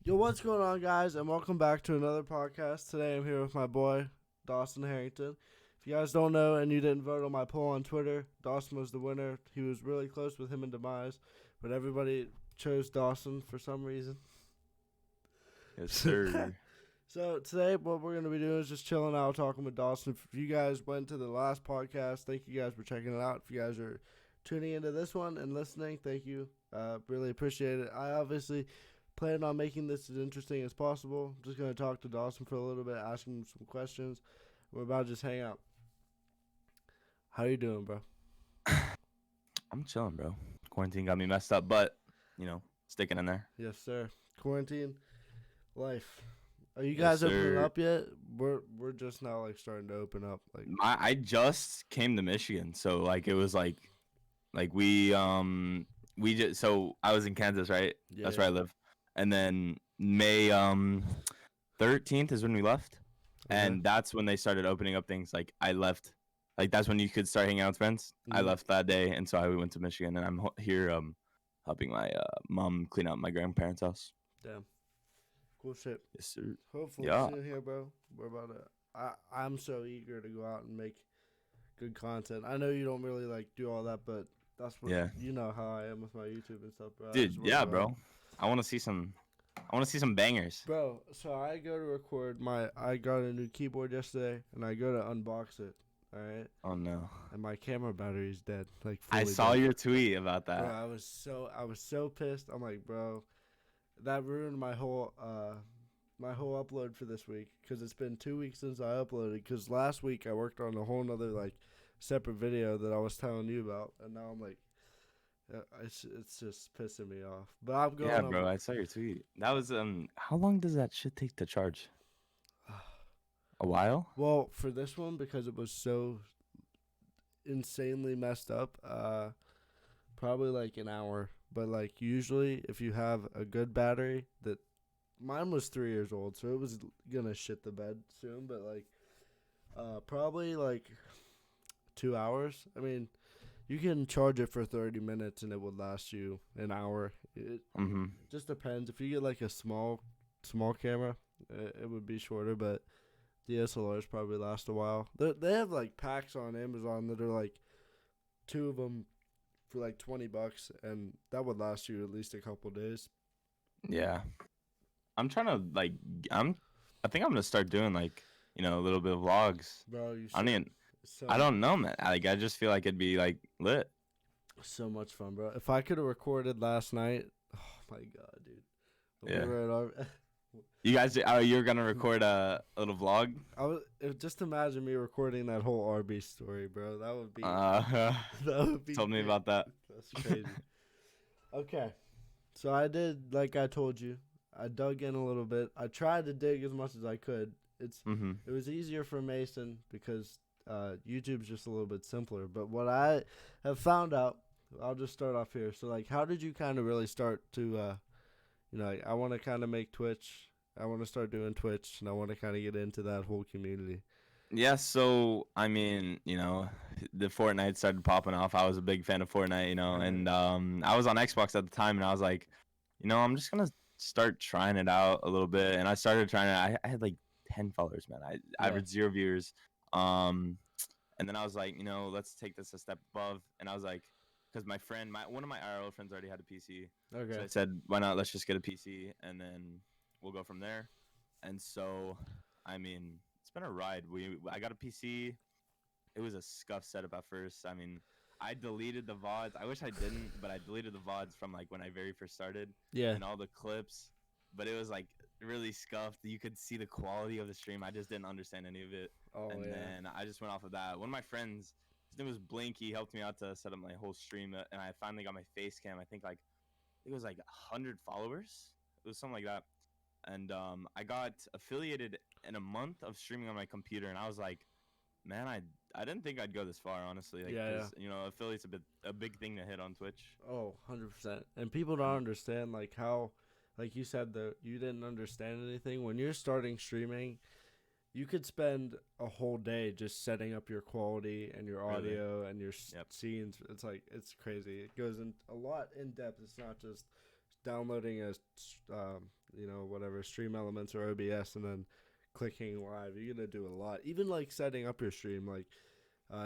Yo, what's going on, guys, and welcome back to another podcast. Today I'm here with my boy, Dawson Harrington. If you guys don't know and you didn't vote on my poll on Twitter, Dawson was the winner. He was really close with him and Demise, but everybody chose Dawson for some reason. Yes, sir. So today what we're going to be doing is just chilling out, talking with Dawson. If you guys went to the last podcast, thank you guys for checking it out. If you guys are tuning into this one and listening, thank you. Really appreciate it. I obviously plan on making this as interesting as possible. I'm just going to talk to Dawson for a little bit, ask him some questions. We're about to just hang out. How you doing, bro? I'm chilling, bro. Quarantine got me messed up, but, sticking in there. Yes, sir. Quarantine life. Are you guys opening up yet? We're just now starting to open up. I just came to Michigan, so it was we just, so I was in Kansas, right? Yeah, That's where I live. And then May 13th is when we left. Okay. And that's when they started opening up things. I left. That's when you could start hanging out with friends. Mhm. I left that day, and so I went to Michigan, and I'm here helping my mom clean out my grandparents' house. Damn. Cool shit. Yes, sir. Hopefully Yeah. soon here, bro. We're about to. I'm so eager to go out and make good content. I know you don't really do all that, but that's what you know how I am with my YouTube and stuff, bro. Dude, yeah, bro. I want to see some bangers. Bro, so I go to record I got a new keyboard yesterday, and I go to unbox it. All right. Oh no. And my camera battery's dead. I saw your tweet about that. Bro, I was so pissed. I'm like, bro, that ruined my whole upload for this week, because it's been 2 weeks since I uploaded. Because last week I worked on a whole nother separate video that I was telling you about, and now I'm it's just pissing me off. But I'm going. Yeah, bro, I saw your tweet. That was how long does that shit take to charge? A while? Well, for this one, because it was so insanely messed up, probably an hour. But usually, if you have a good battery, that mine was 3 years old, so it was gonna shit the bed soon. But probably 2 hours. I mean, you can charge it for 30 minutes and it would last you an hour. It just depends. If you get a small camera, it would be shorter, but DSLRs probably last a while. They have packs on Amazon that are 2 of them for $20, and that would last you at least a couple days. Yeah. I'm trying to I think I'm gonna start doing a little bit of vlogs. Bro, you should. I don't know, man. I just feel like it'd be lit. So much fun, bro. If I could have recorded last night, oh my god, dude. Yeah. You guys, you're gonna record a little vlog? Just imagine me recording that whole RB story, bro. That would be. That would be. Told me about that. That's crazy. Okay, so I did like I told you. I dug in a little bit. I tried to dig as much as I could. It was easier for Mason because YouTube's just a little bit simpler. But what I have found out, I'll just start off here. So how did you kind of really start to, I want to kind of make Twitch. I want to start doing Twitch, and I want to kind of get into that whole community. Yeah, so, I mean, the Fortnite started popping off. I was a big fan of Fortnite, and I was on Xbox at the time, and I was like, I'm just going to start trying it out a little bit. And I started trying it. I had 10 followers, man. I averaged 0 viewers. And then I was like, let's take this a step above. And I was like, because one of my IRL friends already had a PC. Okay. So I said, why not? Let's just get a PC, and then we'll go from there. And so, I mean, it's been a ride. I got a PC. It was a scuff setup at first. I mean, I deleted the VODs. I wish I didn't, but I deleted the VODs from when I very first started. Yeah. And all the clips. But it was really scuffed. You could see the quality of the stream. I just didn't understand any of it. Oh, and then I just went off of that. One of my friends, his name was Blink. He helped me out to set up my whole stream, and I finally got my face cam. I think it was 100 followers. It was something like that. And I got affiliated in a month of streaming on my computer, and I was like, man, I didn't think I'd go this far, honestly. Cause, affiliate's a big thing to hit on Twitch. Oh, 100%. And people don't understand how, like you said, you didn't understand anything. When you're starting streaming, you could spend a whole day just setting up your quality and your audio and your scenes. It's crazy. It goes in a lot in depth. It's not just downloading whatever Stream Elements or OBS, and then clicking live. You're gonna do a lot. Even like setting up your stream, like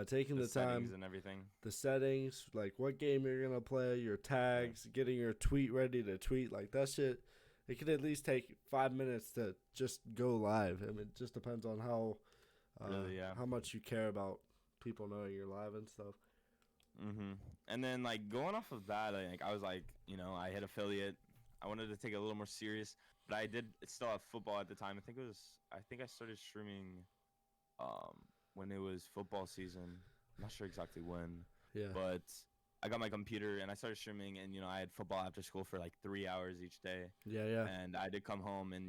taking the settings time, and everything. the settings, like what game you're gonna play, your tags, getting your tweet ready to tweet, like that shit. It could at least take 5 minutes to just go live. I mean, it just depends on how how much you care about people knowing you're live and stuff. And then like going off of that, like I was like, I hit affiliate. I wanted to take it a little more serious, but I did still have football at the time. I think I started streaming when it was football season. I'm not sure exactly when. Yeah. But I got my computer and I started streaming, and I had football after school for like 3 hours each day. Yeah. And I did come home, and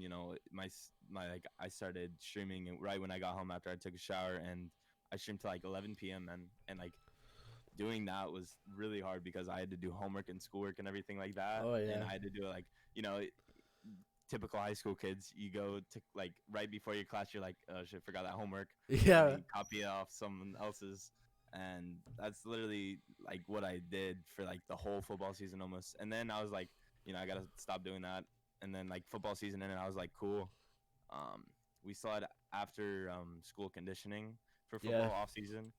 my like I started streaming right when I got home after I took a shower, and I streamed to like 11 p.m. and like doing that was really hard because I had to do homework and schoolwork and everything like that. Oh yeah. And I had to do it like typical high school kids. You go to like right before your class, you're like, oh shit, forgot that homework. Yeah. And you copy it off someone else's, and that's literally like what I did for like the whole football season almost. And then I was like, I gotta stop doing that. And then like football season ended, I was like, cool. We still had after school conditioning for football off season,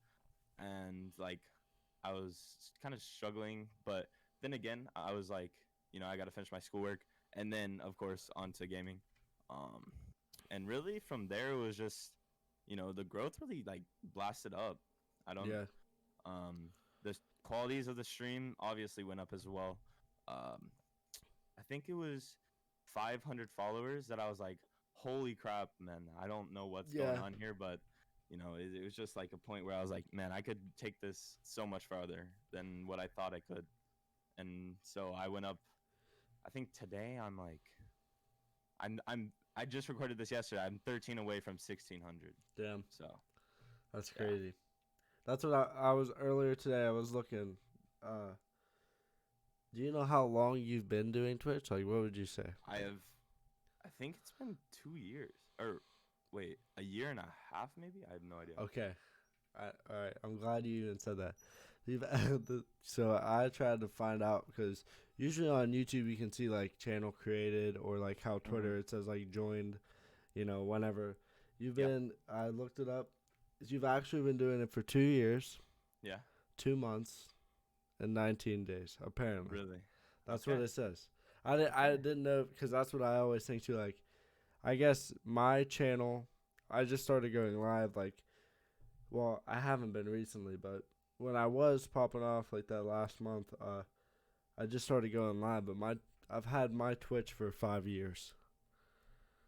and like I was kind of struggling, but then again, I was like, I got to finish my schoolwork, and then of course onto gaming, and really from there it was just, the growth really like blasted up. The qualities of the stream obviously went up as well. I think it was 500 followers that I was like, holy crap, man, I don't know what's going on here, but it was just like a point where I was like, man, I could take this so much farther than what I thought I could. And so I went up. I think today I'm like, I just recorded this yesterday. I'm 13 away from 1,600. Damn. So that's crazy. That's what I was earlier today. I was looking. Do you know how long you've been doing Twitch? Like, what would you say? I think it's been 2 years, or wait, a year and a half maybe? I have no idea. Okay. All right. I'm glad you even said that. So I tried to find out, because usually on YouTube you can see like channel created, or like how Twitter it says like joined, whenever. You've been, I looked it up. You've actually been doing it for 2 years. Yeah. 2 months and 19 days, apparently. Really? That's what it says. I didn't know, because that's what I always think too. Like, I guess my channel, I just started going live, like, well, I haven't been recently, but when I was popping off like that last month, I just started going live. But I've had my Twitch for 5 years.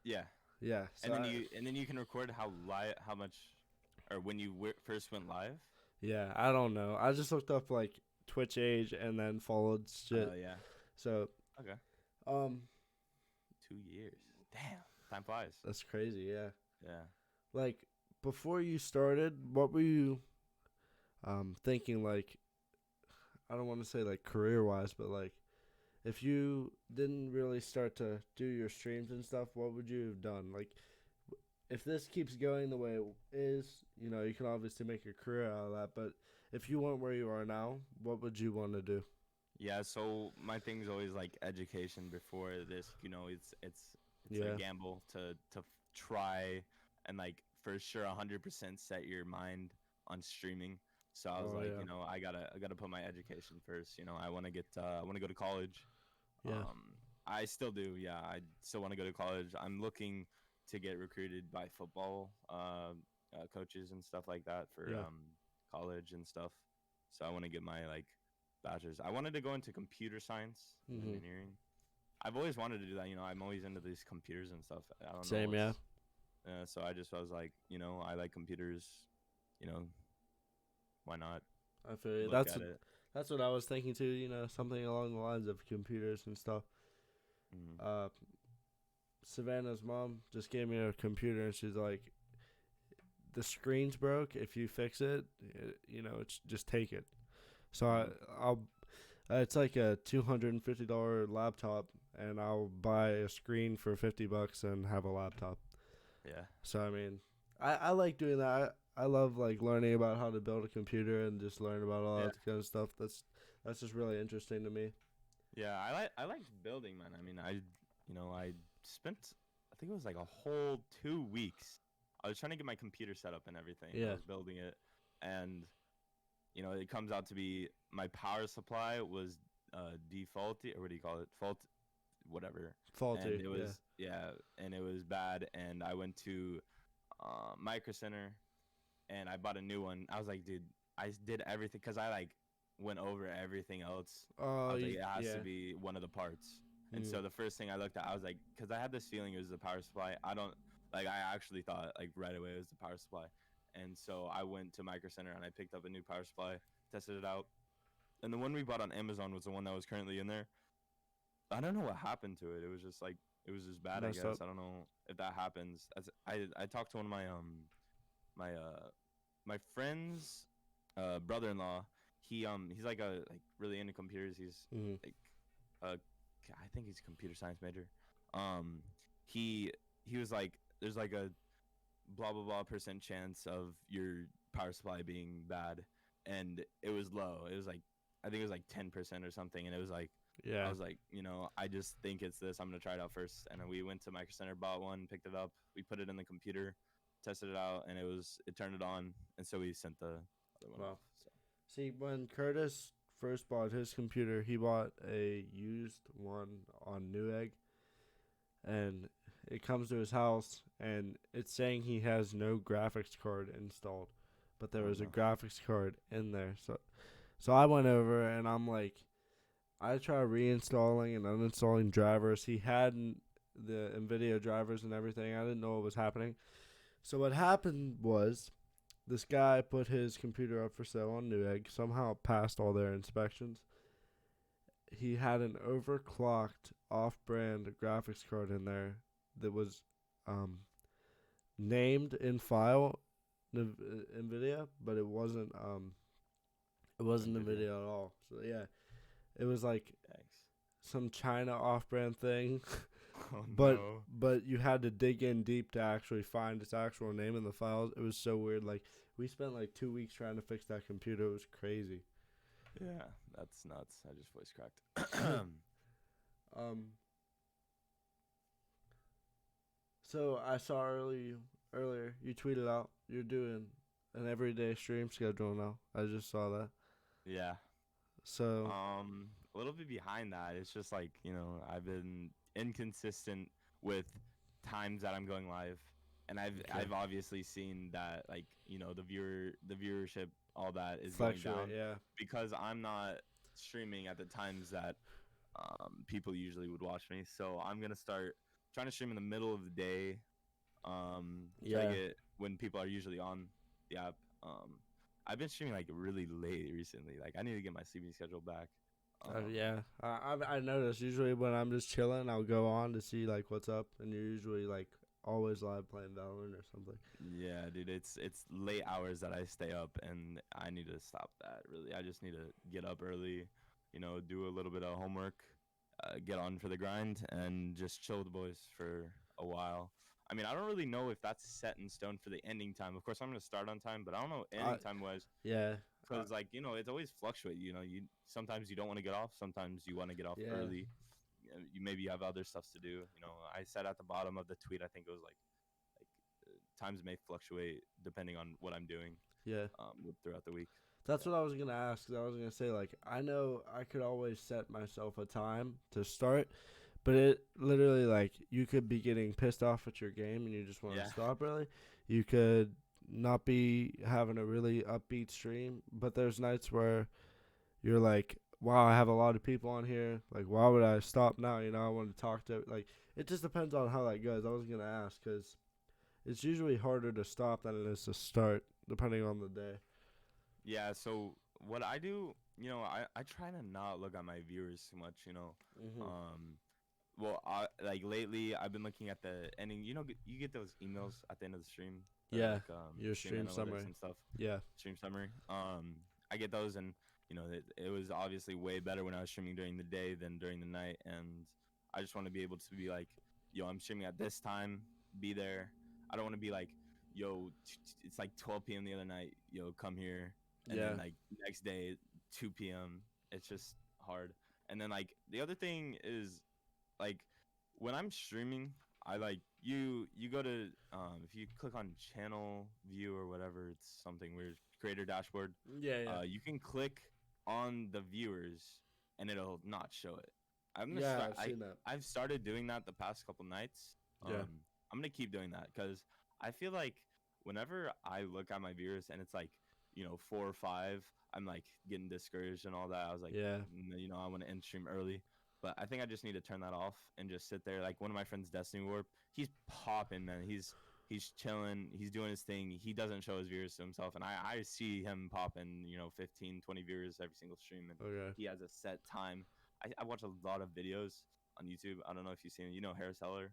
Yeah. Yeah. So and then you can record how much, or when you first went live. Yeah, I don't know. I just looked up like Twitch age and then followed shit. Yeah. So. Okay. 2 years. Damn. Time flies. That's crazy. Yeah. Yeah. Like, before you started, what were you thinking, like, I don't want to say like career-wise, but like, if you didn't really start to do your streams and stuff, what would you have done? Like, if this keeps going the way it is, you can obviously make a career out of that, but if you weren't where you are now, what would you want to do? Yeah, so my thing's always like education before this, it's a gamble to try and like for sure 100% set your mind on streaming. So I was I gotta put my education first. I want to go to college. Yeah. I still do. Yeah, I still want to go to college. I'm looking to get recruited by football coaches and stuff like that for college and stuff. So I want to get my like bachelor's. I wanted to go into computer science engineering. I've always wanted to do that. I'm always into these computers and stuff. I don't know. Same, yeah. So I was like, I like computers. Why not? I feel you. That's what I was thinking too. Something along the lines of computers and stuff. Savannah's mom just gave me a computer, and she's like, the screen's broke. If you fix it, it's just take it. So I'll it's like a $250 laptop, and I'll buy a screen for $50 and have a laptop. Yeah. So I mean, I like doing that. I love like learning about how to build a computer and just learn about all that kind of stuff. That's just really interesting to me. Yeah, I liked building, man. I mean, I spent, I think it was like a whole 2 weeks. I was trying to get my computer set up and everything. I Yeah. was building it, and it comes out to be my power supply was defaulty, or what do you call it? Fault, whatever. And Faulty. it Yeah. was, yeah, and it was bad. And I went to Micro Center and I bought a new one. I was like, dude, I did everything because I like went over everything else. I Oh, was like, it has yeah. to be one of the parts. And Mm. so the first thing I looked at, I was like, because I had this feeling it was the power supply. I don't like. I actually thought like right away it was the power supply. And so I went to Micro Center and I picked up a new power supply, tested it out, and the one we bought on Amazon was the one that was currently in there. I don't know what happened to it. It was just like it was just bad. I Messed guess up. I don't know if that happens. As I talked to one of my my friend's brother-in-law. He's like a like really into computers. He's Mm. like I think he's a computer science major. Um, he he was like, there's like a blah blah blah percent chance of your power supply being bad, and it was low. It was like, I think it was like 10% or something, and it was like, I Yeah. was like, I just think it's this. I'm gonna try it out first. And then we went to Micro Center, bought one, picked it up. We put it in the computer, tested it out, and it turned it on. And so we sent the other one Wow. off. So See, when Curtis first bought his computer, he bought a used one on Newegg, and it comes to his house, and it's saying he has no graphics card installed, but there oh was a no, graphics card in there. So I went over and I'm like, I tried reinstalling and uninstalling drivers. He had the NVIDIA drivers and everything. I didn't know what was happening. So what happened was this guy put his computer up for sale on Newegg, somehow passed all their inspections. He had an overclocked off-brand graphics card in there that was um, named in file NVIDIA, but it wasn't NVIDIA. NVIDIA at all. So yeah, it was like Thanks. some China off-brand thing, Oh but no. but you had to dig in deep to actually find its actual name in the files. It was so weird. Like we spent like 2 weeks trying to fix that computer. It was crazy. Yeah, that's nuts. I just voice cracked. Um, so I saw earlier you tweeted out you're doing an everyday stream schedule now. I just saw that. Yeah. So A little bit behind that. It's just like, I've been inconsistent with times that I'm going live. And okay. I've obviously seen that, like, the viewership, all that is going Fluctuate, down yeah. because I'm not streaming at the times that people usually would watch me. So I'm gonna start trying to stream in the middle of the day. Try to Yeah. get when people are usually on the app. I've been streaming like really late recently. Like I need to get my sleeping schedule back. Yeah. I noticed usually when I'm just chilling, I'll go on to see like what's up, and you're usually like always live playing Valorant or something. Yeah, dude, it's late hours that I stay up, and I need to stop that. Really, I just need to get up early, do a little bit of homework, get on for the grind, and just chill with the boys for a while. I mean, I don't really know if that's set in stone for the ending time. Of course, I'm gonna start on time, but I don't know ending time wise. Yeah. Because like it's always fluctuate. You sometimes you don't want to get off. Sometimes you want to get off Yeah. early. You maybe have other stuff to do. I said at the bottom of the tweet, I think it was like times may fluctuate depending on what I'm doing. Yeah. Throughout the week. That's what I was gonna ask. 'Cause I was gonna say like I know I could always set myself a time to start, but it literally like you could be getting pissed off at your game and you just want to Yeah. stop early. You could not be having a really upbeat stream, but there's nights where you're like, wow, I have a lot of people on here. Like, why would I stop now? I want to talk to like. It just depends on how that goes. I was gonna ask because it's usually harder to stop than it is to start, depending on the day. Yeah. So what I do, I try to not look at my viewers too much. Mm-hmm. Well, like lately, I've been looking at the ending. You get those emails at the end of the stream. Yeah, Like, your stream analytics summary. and stuff. Yeah. Stream summary. I get those, and it was obviously way better when I was streaming during the day than during the night, and I just want to be able to be like, yo, I'm streaming at this time, be there. I don't want to be like, yo, it's like 12 p.m. the other night, yo, come here, and Yeah. then like next day 2 p.m. It's just hard. And then like the other thing is like when I'm streaming, I like you go to if you click on channel view or whatever, it's something weird, creator dashboard. Yeah, yeah. You can click on the viewers and it'll not show it. I'm gonna Yeah, start. I've seen that. I've started doing that the past couple nights. Yeah. I'm gonna keep doing that because I feel like whenever I look at my viewers and it's like 4 or 5, I'm like getting discouraged and all that. I was like, Yeah. I want to end stream early. But I think I just need to turn that off and just sit there. Like one of my friends, Destiny Warp, he's popping, man. He's chilling. He's doing his thing. He doesn't show his viewers to himself, and I see him popping, 15, 20 viewers every single stream, and Okay. he has a set time. I watch a lot of videos on YouTube. I don't know if you've seen it. Harris Heller.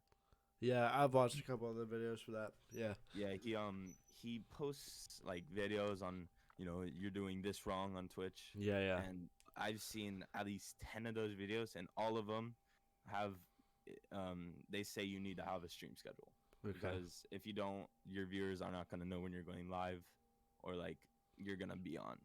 Yeah, I've watched a couple other videos for that. Yeah. Yeah, he posts like videos on you're doing this wrong on Twitch. Yeah, yeah. And I've seen at least 10 of those videos, and all of them have they say you need to have a stream schedule. Okay. Because if you don't, your viewers are not going to know when you're going live or like you're going to be on.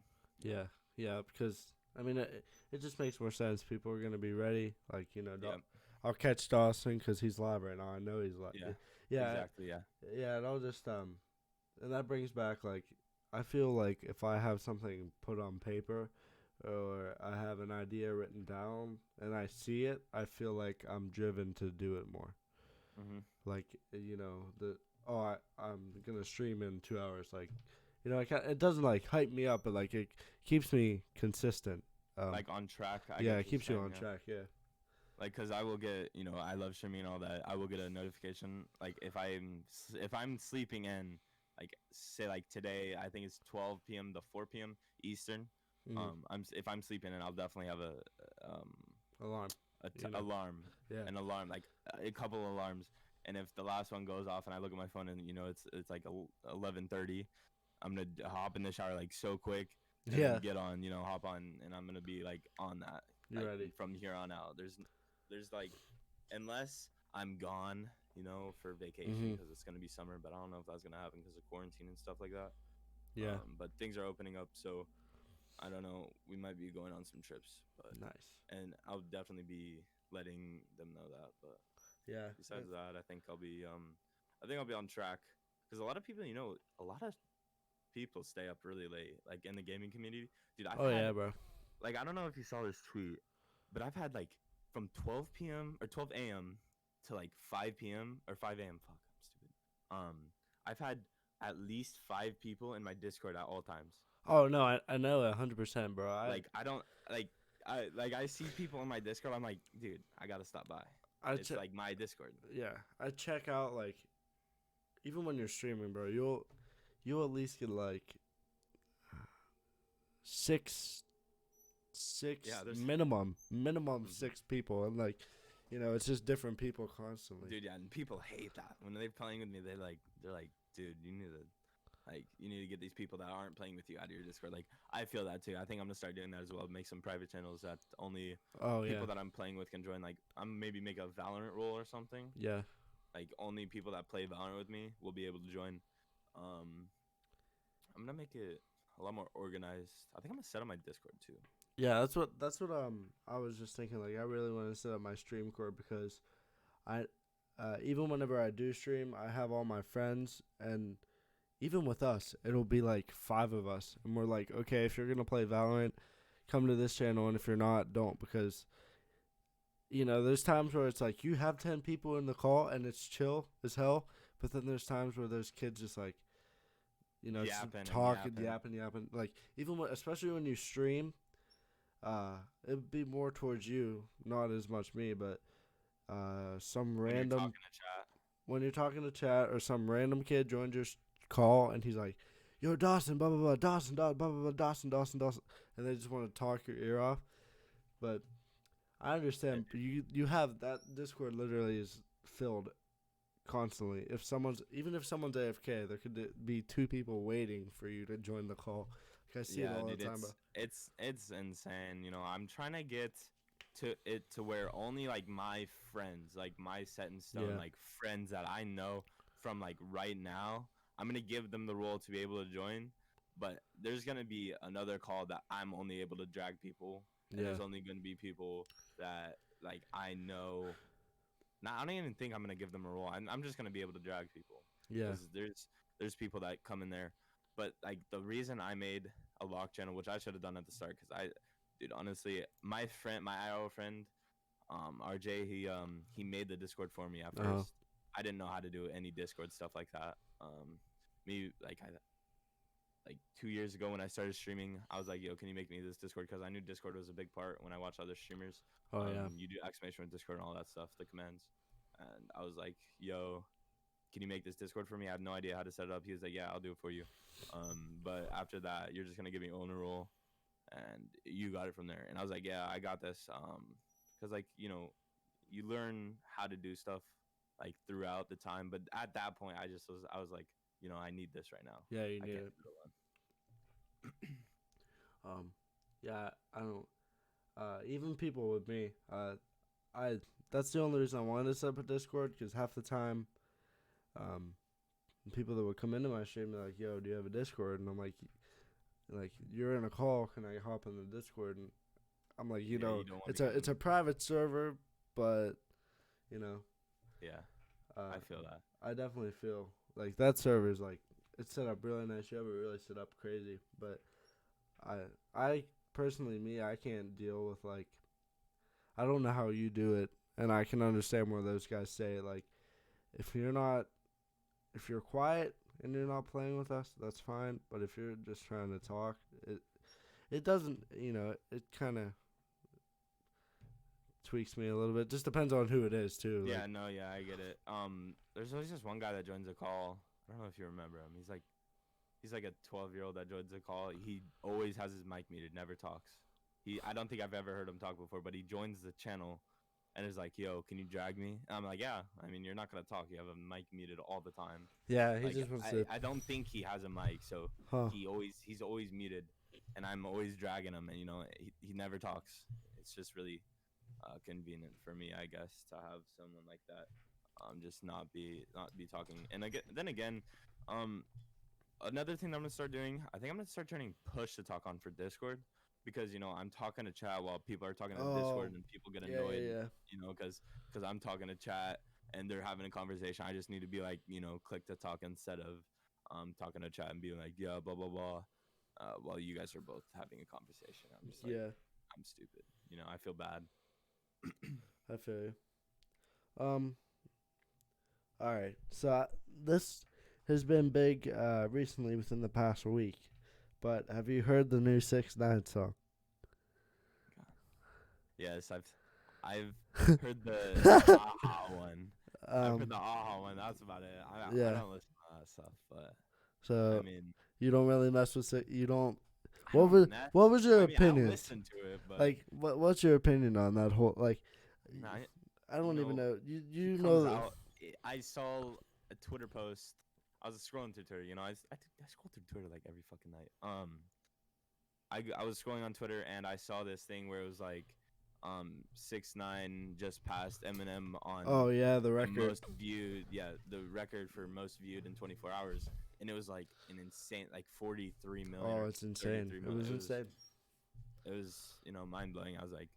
Yeah, yeah, because I mean it just makes more sense. People are gonna be ready, like Yeah. I'll catch Dawson because he's live right now. I know he's live. Yeah. Yeah, Exactly. Yeah. yeah, and I'll just and that brings back like I feel like if I have something put on paper or I have an idea written down and I see it, I feel like I'm driven to do it more. Mhm. Like I'm gonna stream in 2 hours. Like it doesn't like hype me up, but like it keeps me consistent. Like on track. I Yeah, get it keeps you on track. Yeah. Like, cause I will get, I love streaming and all that. I will get a notification. Like, if I'm sleeping in, like, say like today, I think it's 12 p.m. to 4 p.m. Eastern. Mhm. If I'm sleeping in, I'll definitely have Alarm. alarm, Yeah. an alarm, like a couple alarms. And if the last one goes off and I look at my phone and it's like 11:30, I'm gonna hop in the shower like so quick. And Yeah. then get on, hop on, and I'm gonna be like on that. You're Like, ready. from here on out. There's like, unless I'm gone, for vacation Mhm. because it's gonna be summer, but I don't know if that's gonna happen because of quarantine and stuff like that. Yeah. But things are opening up, so I don't know. We might be going on some trips, but Nice. and I'll definitely be letting them know that. But Yeah. besides that, I think I'll be on track because a lot of people, a lot of people stay up really late, like in the gaming community, dude. Yeah, bro. Like, I don't know if you saw this tweet, but I've had like from 12 p.m. or 12 a.m. to like 5 p.m. or 5 a.m. Fuck, I'm stupid. I've had at least 5 people in my Discord at all times. Oh no, I know 100%, bro. I see people in my Discord. I'm like, dude, I gotta stop by. It's like my Discord. Yeah, I check out like even when you're streaming, bro. You'll at least get like six Yeah, minimum Mhm. 6 people, and like it's just different people constantly. Dude, yeah, and people hate that when they're playing with me. They're like, dude, you need to get these people that aren't playing with you out of your Discord. Like, I feel that too. I think I'm gonna start doing that as well. Make some private channels that only people that I'm playing with can join. Like, I'm maybe make a Valorant role or something. Yeah. Like, only people that play Valorant with me will be able to join. I'm gonna make it a lot more organized. I think I'm gonna set up my Discord too. Yeah, that's what I was just thinking. Like, I really want to set up my stream core because I even whenever I do stream, I have all my friends, and even with us, it'll be like 5 of us, and we're like, okay, if you're gonna play Valorant, come to this channel, and if you're not, don't, because there's times where it's like you have 10 people in the call and it's chill as hell, but then there's times where those kids just like Yapping, yapping, like even especially when you stream, it'd be more towards you, not as much me, but some when random you're talking to chat. when you're talking to chat, or some random kid joined your call and he's like, yo, Dawson, blah blah blah, Dawson, blah blah blah, Dawson, and they just want to talk your ear off. But I understand, but you have that Discord literally is filled constantly. If someone's AFK, there could be 2 people waiting for you to join the call. Like, I see it all the time, bro. It's insane. I'm trying to get to where only like my friends, like my set in stone, like friends that I know from like right now, I'm gonna give them the role to be able to join. But there's gonna be another call that I'm only able to drag people, and there's only gonna be people that like I know. Now I don't even think I'm gonna give them a role. I'm just gonna be able to drag people. Yeah. Because there's people that come in there, but like the reason I made a lock channel, which I should have done at the start, because dude, honestly, my IO friend, RJ, he made the Discord for me at first. I didn't know how to do any Discord stuff like that. Me like 2 years ago when I started streaming, I was like, yo, can you make me this Discord? Because I knew Discord was a big part when I watched other streamers. You do exclamation with Discord and all that stuff, the commands. And I was like, yo, can you make this Discord for me? I have no idea how to set it up. He was like, yeah, I'll do it for you. But after that, you're just going to give me owner role, and you got it from there. And I was like, yeah, I got this. Because, like, you know, you learn how to do stuff, like, throughout the time. But at that point, I was like, you know, I need this right now. Yeah, you need it. Yeah, I don't. Even people with me, that's the only reason I wanted to set up a Discord, because half the time, people that would come into my stream, they're like, yo, do you have a Discord? And I'm like, you're in a call, can I hop in the Discord? And I'm like, you know, it's a private server, but, you know. Yeah, I feel that. I definitely feel like that server is like, it's set up really nice. You have it really set up crazy, but I personally, I can't deal with, like, I don't know how you do it, and I can understand where those guys say, like, if you're quiet and you're not playing with us, that's fine, but if you're just trying to talk, it doesn't, you know, it kind of tweaks me a little bit. Just depends on who it is, too. Yeah, like, no, yeah, I get it. There's always just one guy that joins a call. I don't know if you remember him. He's like a 12-year-old that joins a call. He always has his mic muted, never talks. I don't think I've ever heard him talk before, but he joins the channel and is like, yo, can you drag me? And I'm like, yeah. I mean, you're not going to talk. You have a mic muted all the time. Yeah, he like, just wants to. I don't think he has a mic, so he's always muted, and I'm always dragging him, and, you know, he never talks. It's just really convenient for me, I guess, to have someone like that just not be talking. And again, another thing that I'm going to start doing, I think I'm going to start turning push to talk on for Discord. Because, you know, I'm talking to chat while people are talking to Discord, and people get annoyed, you know, because I'm talking to chat and they're having a conversation. I just need to be like, you know, click to talk instead of talking to chat and being like, yeah, blah, blah, blah, while you guys are both having a conversation. I'm just like, I'm stupid. You know, I feel bad. I feel you. All right. So this has been big recently within the past week. But have you heard the new 6ix9ine song? Yes, I've heard the HAHAHAH one. I've heard the HAHAHAH one. That's about it. I don't listen to that stuff, but so I mean, you don't really mess with it. You don't. What was your opinion? I listen to it, but like, what's your opinion on that whole, like? I don't even know. You know. I saw a Twitter post. I was scrolling through Twitter, you know. I scroll through Twitter like every fucking night. I was scrolling on Twitter and I saw this thing where it was like, 6ix9ine just passed Eminem on. Oh yeah, the record. Most viewed, the record for most viewed in 24 hours, and it was like an insane, like 43 million. Oh, it's insane. It was insane. It was, you know, mind blowing. I was like,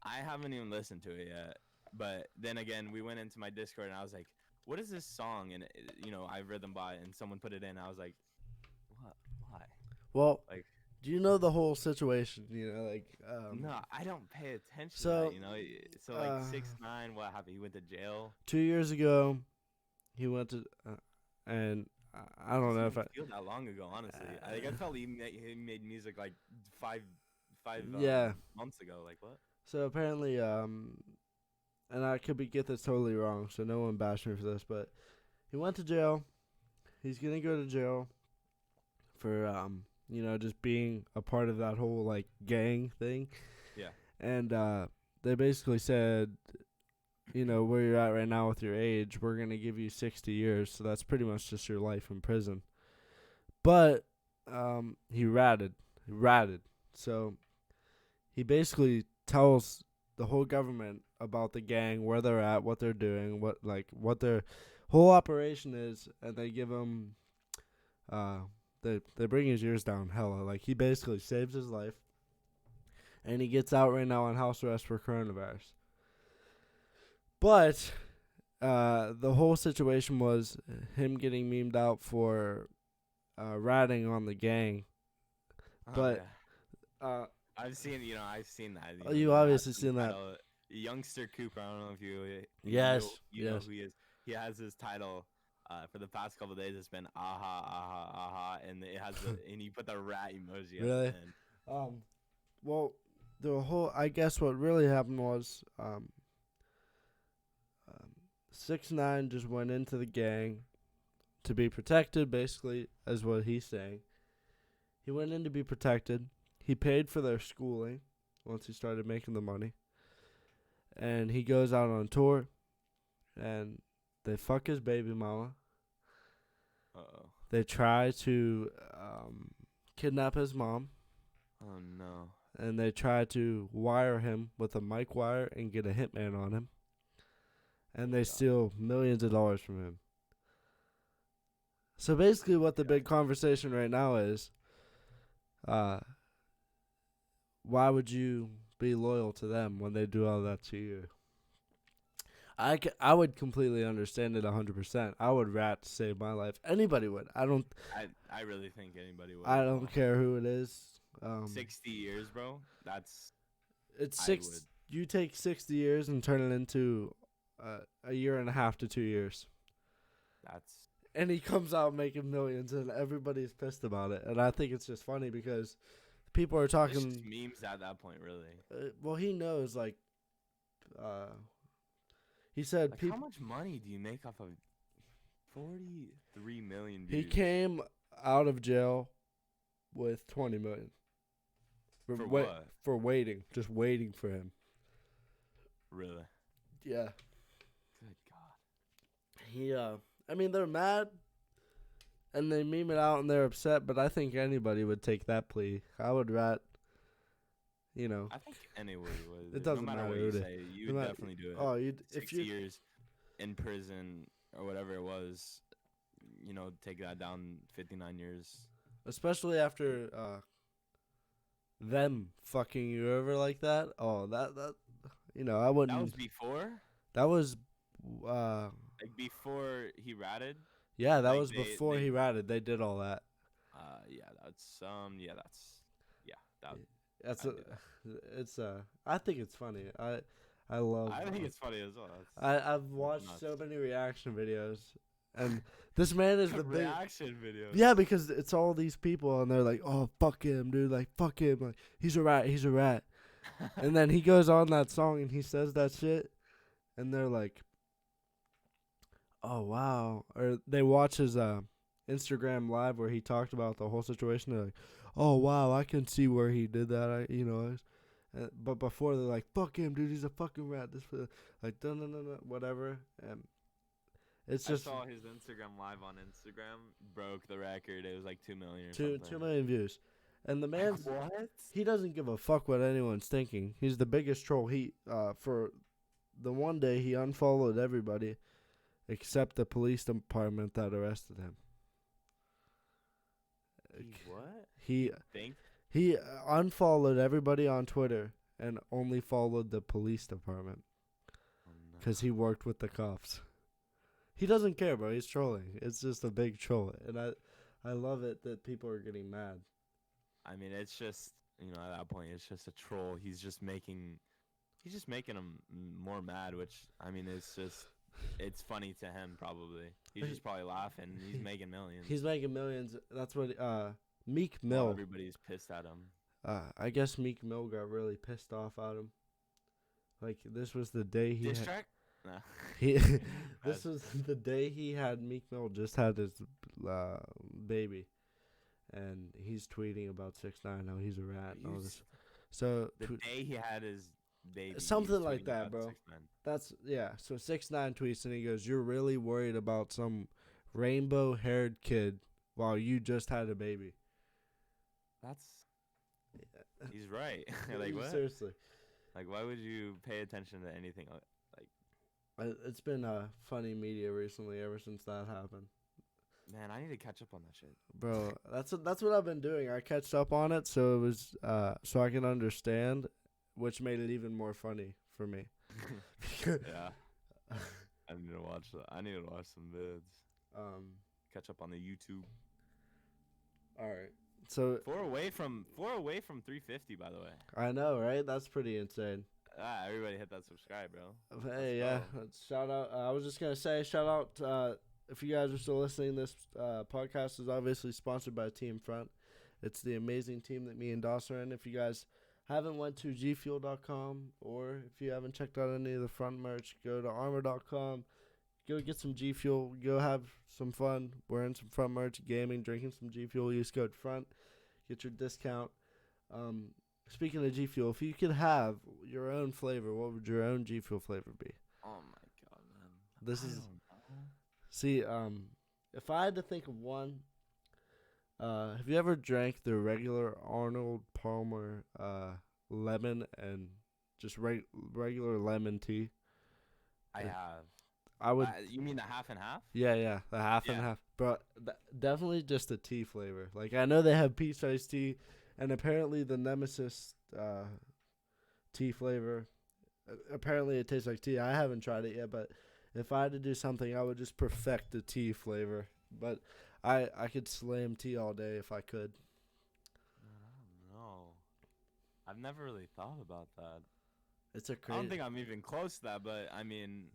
I haven't even listened to it yet. But then again, we went into my Discord and I was like, what is this song? And, you know, I rhythm by and someone put it in. I was like, what? Why? Well, like, do you know the whole situation? You know, like, no, I don't pay attention to that, you know. So, like, 6ix9ine, what happened? He went to jail? 2 years ago, he went to, and I don't know if I feel that long ago, honestly. I felt he made music, like, five months ago. Like, what? So, apparently, and I could get this totally wrong, so no one bash me for this, but he went to jail. He's going to go to jail for, you know, just being a part of that whole, like, gang thing. Yeah. And they basically said, you know, where you're at right now with your age, we're going to give you 60 years, so that's pretty much just your life in prison. But he ratted. So he basically tells the whole government about the gang, where they're at, what they're doing, what their whole operation is, and they give him, they bring his years down hella. Like, he basically saves his life, and he gets out right now on house arrest for coronavirus. But the whole situation was him getting memed out for ratting on the gang. But I've seen that. you he has obviously his seen that. title, Youngster Cooper. I don't know if you Yes, know yes. who he is. He has his title. For the past couple of days, it's been aha aha aha, and it has and he put the rat emoji. Really? At the end. Well, I guess what really happened was 6ix9ine just went into the gang to be protected, basically, is what he's saying. He went in to be protected. He paid for their schooling once he started making the money. And he goes out on tour, and they fuck his baby mama. Uh-oh. They try to kidnap his mom. Oh, no. And they try to wire him with a mic wire and get a hitman on him. And they steal millions of dollars from him. So basically what the big conversation right now is, why would you be loyal to them when they do all that to you? I would completely understand it 100%. I would rat to save my life. Anybody would. I really think anybody would. I don't care who it is. 60 years, bro. It's six. You take 60 years and turn it into a year and a half to 2 years. And he comes out making millions, and everybody's pissed about it. And I think it's just funny because people are talking. It's just memes at that point, really. Well, he knows, like, he said, like how much money do you make off of 43 million views? He came out of jail with 20 million. For what? For waiting, just waiting for him. Really? Yeah. Good God. He I mean, they're mad, and they meme it out, and they're upset, but I think anybody would take that plea. I would rat, you know. I think anybody would. It doesn't no matter matter what what you say, you would definitely do it. Oh, 60 years in prison or whatever it was, take that down 59 years. Especially after them fucking you over like that. Oh, that I wouldn't. That was before? That was like before he ratted? Yeah, that was before he ratted. They did all that. I think it's funny. I think it's funny as well. I've watched so many reaction videos, and this man is the big reaction videos. Yeah, because it's all these people, and they're like, "Oh, fuck him, dude! Like, fuck him! Like, he's a rat! He's a rat!" And then he goes on that song and he says that shit, and they're like, "Oh wow!" Or they watch his Instagram live where he talked about the whole situation. They're like, "Oh wow, I can see where he did that." But before they're like, "Fuck him, dude! He's a fucking rat!" Like, no, whatever. And it's just I saw his Instagram live on Instagram broke the record. It was like 2 million or 2 million views. And the man's what? He doesn't give a fuck what anyone's thinking. He's the biggest troll. He for the one day he unfollowed everybody except the police department that arrested him. What? He unfollowed everybody on Twitter and only followed the police department because he worked with the cops. He doesn't care, bro. He's trolling. It's just a big troll, and I love it that people are getting mad. I mean, it's just at that point, it's just a troll. He's just making them more mad, which I mean, it's funny to him probably. He's just probably laughing. He's making millions. He's making millions. That's what Meek Mill. Everybody's pissed at him. I guess Meek Mill got really pissed off at him. Like this was the day he. Diss track? No. This was the day he had Meek Mill just had his baby, and he's tweeting about 6ix9ine how he's a rat and all this. So the day he had his baby, something like that, bro. 6ix9ine. So 6ix9ine tweets and he goes, "You're really worried about some rainbow-haired kid while you just had a baby." He's right. Like what? Seriously. Like why would you pay attention to anything like? It's been funny media recently ever since that happened. Man, I need to catch up on that shit. Bro, that's what I've been doing. I catched up on it, so it was so I can understand, which made it even more funny for me. Yeah. I need to watch that. I need to watch some vids. Catch up on the YouTube. All right. So Four away from 350, by the way. I know, right? That's pretty insane. Everybody hit that subscribe, bro. Hey, yeah. Shout out. I was just gonna say, shout out. If you guys are still listening, this podcast is obviously sponsored by Team Front. It's the amazing team that me and Dawson are in. If you guys haven't went to gfuel.com, or if you haven't checked out any of the Front merch, go to armor.com. Go get some G Fuel. Go have some fun wearing some Front merch, gaming, drinking some G Fuel. Use code FRONT. Get your discount. Speaking of G Fuel, if you could have your own flavor, what would your own G Fuel flavor be? Oh my god, man. This is see. If I had to think of one, have you ever drank the regular Arnold Palmer lemon and just regular lemon tea? I have. I would. You mean the half and half? Yeah, the half and Yeah. half. But definitely just a tea flavor. Like, I know they have peach iced tea, and apparently the Nemesis tea flavor, apparently it tastes like tea. I haven't tried it yet, but if I had to do something, I would just perfect the tea flavor. But I could slam tea all day if I could. I don't know. I've never really thought about that. It's a I crazy. don't think I'm even close to that, but I mean,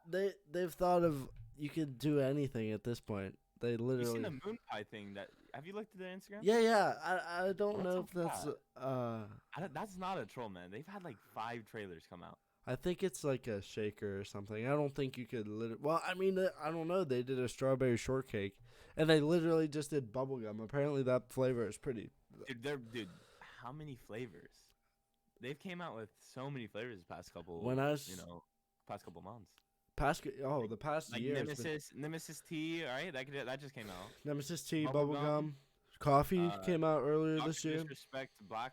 they've thought of, you could do anything at this point. They you literally. seen the moon pie thing? Have you looked at their Instagram? Yeah. I don't What's know up if with that's that? That's not a troll, man. They've had like 5 trailers come out. I think it's like a shaker or something. I don't think you could well, I mean, I don't know. They did a strawberry shortcake, and they literally just did bubblegum. Apparently that flavor is pretty. Dude, how many flavors? They've came out with so many flavors the past couple, past couple months. The past Like year. Nemesis tea, all right? That just came out. Nemesis tea, Bubblegum. bubblegum, coffee came out earlier Dr. this year. Disrespect, black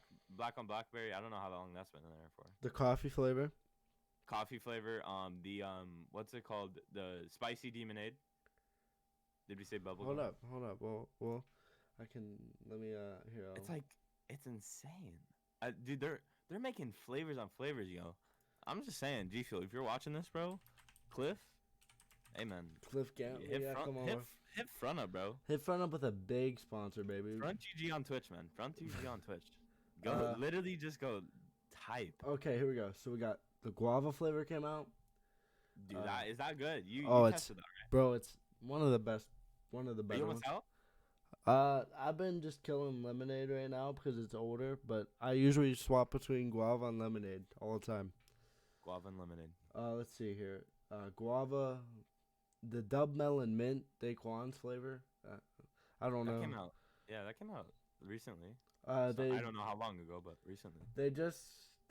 on blackberry. I don't know how long that's been in there for. The coffee flavor. Coffee flavor. What's it called? The spicy demonade. Did we say bubblegum? Hold up. Well, I can let me here. It's insane. Dude, they're making flavors on flavors, yo. I'm just saying, G Fuel, if you're watching this, bro, Cliff, hey man, Cliff Gant. Come on. Hit front up, bro. Hit front up with a big sponsor, baby. Front GG on Twitch, man. Front GG on Twitch. Go, literally just go type. Okay, here we go. So we got the guava flavor came out. Dude, is that good? You tested that, right? Bro, it's one of the best. One of the Are better you ones. almost out? I've been just killing lemonade right now because it's older, but I usually swap between guava and lemonade all the time. Guava and lemonade. Let's see here. Guava, the Dub Melon Mint, Daquan's flavor. I don't know. That came out. Yeah, that came out recently. I don't know how long ago, but recently. They just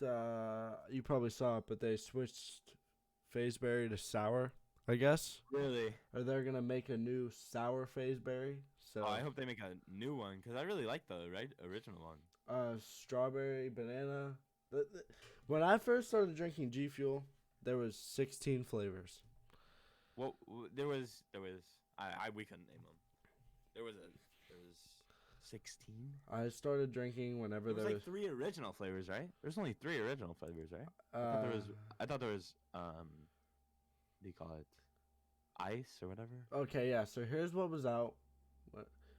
you probably saw it, but they switched Fazeberry to sour, I guess. Really? Or they're gonna make a new sour Fazeberry. So I hope they make a new one because I really like the original one. Strawberry, banana. When I first started drinking G Fuel, there was 16 flavors. Well, there was we couldn't name them. There was 16. I started drinking whenever There there was like 3 original flavors, right? There's only 3 original flavors, right? I thought there was what do you call it? Ice or whatever. Okay, yeah. So here's what was out.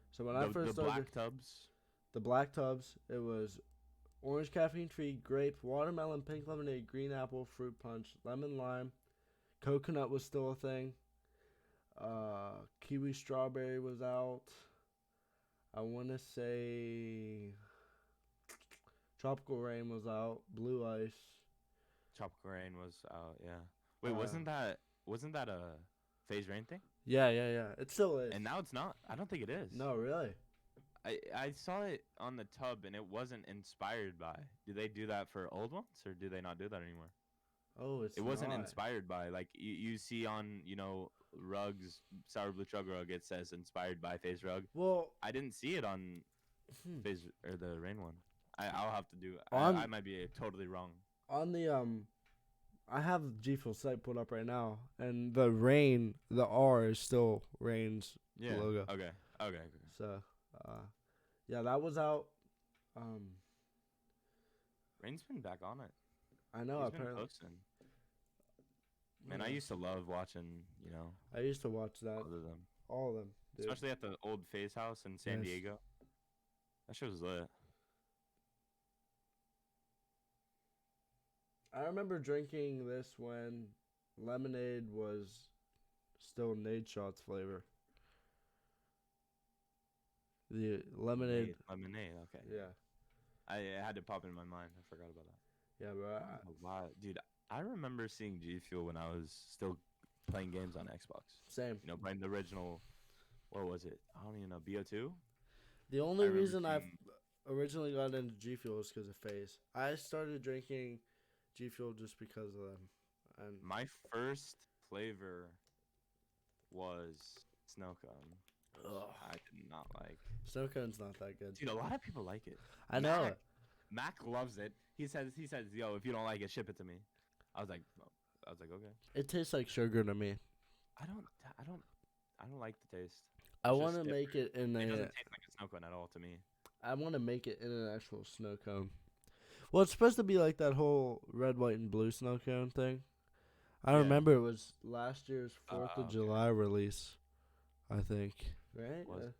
So when I first started, black tubs. The black tubs. It was orange caffeine free, grape, watermelon, pink lemonade, green apple, fruit punch, lemon lime, coconut was still a thing. Kiwi strawberry was out. I want to say tropical rain was out. Blue ice. Tropical rain was out. Yeah. Wait, wasn't that a phase rain thing? Yeah. It still is. And now it's not. I don't think it is. No, really. I saw it on the tub and it wasn't inspired by. Do they do that for old ones or do they not do that anymore? Oh, it wasn't inspired by. Like you see on rugs, Sour Blue Chug Rug, it says inspired by Phase Rug. Well, I didn't see it on Phase or the rain one. I'll have to do. I might be totally wrong. On the I have G Fuel site pulled up right now, and the rain, the R is still Rain's Yeah. logo. Okay. Okay. So, yeah, that was out. Rain's been back on it. I know. He's been Apparently, posting. Man, I used to love watching, I used to watch that. all of them. All of them, dude. Especially at the old Face House in San Yes. Diego. That shit was lit. I remember drinking this when lemonade was still Nade Shots flavor. The lemonade. Lemonade. Okay. Yeah. I had to pop in my mind. I forgot about that. Yeah, bro. A lot, dude. I remember seeing G Fuel when I was still playing games on Xbox. Same. Playing the original. What was it? I don't even know. BO2. The only remember reason I've seeing- originally got into G Fuel is because of FaZe. I started drinking G Fuel just because of them. And My first flavor was snow cone. I did not like. Snow Cone's not that good. Dude, a lot of people like it. I know it. Mac loves it. He says, yo, if you don't like it, ship it to me. I was like, okay. It tastes like sugar to me. I don't like the taste. I It's want just to make it in It doesn't a. taste like a snow cone at all to me. I want to make it in an actual snow cone. Well, it's supposed to be like that whole red, white, and blue snow cone thing. I Yeah. remember it was last year's 4th of Okay. July release, I think. Right? Was it?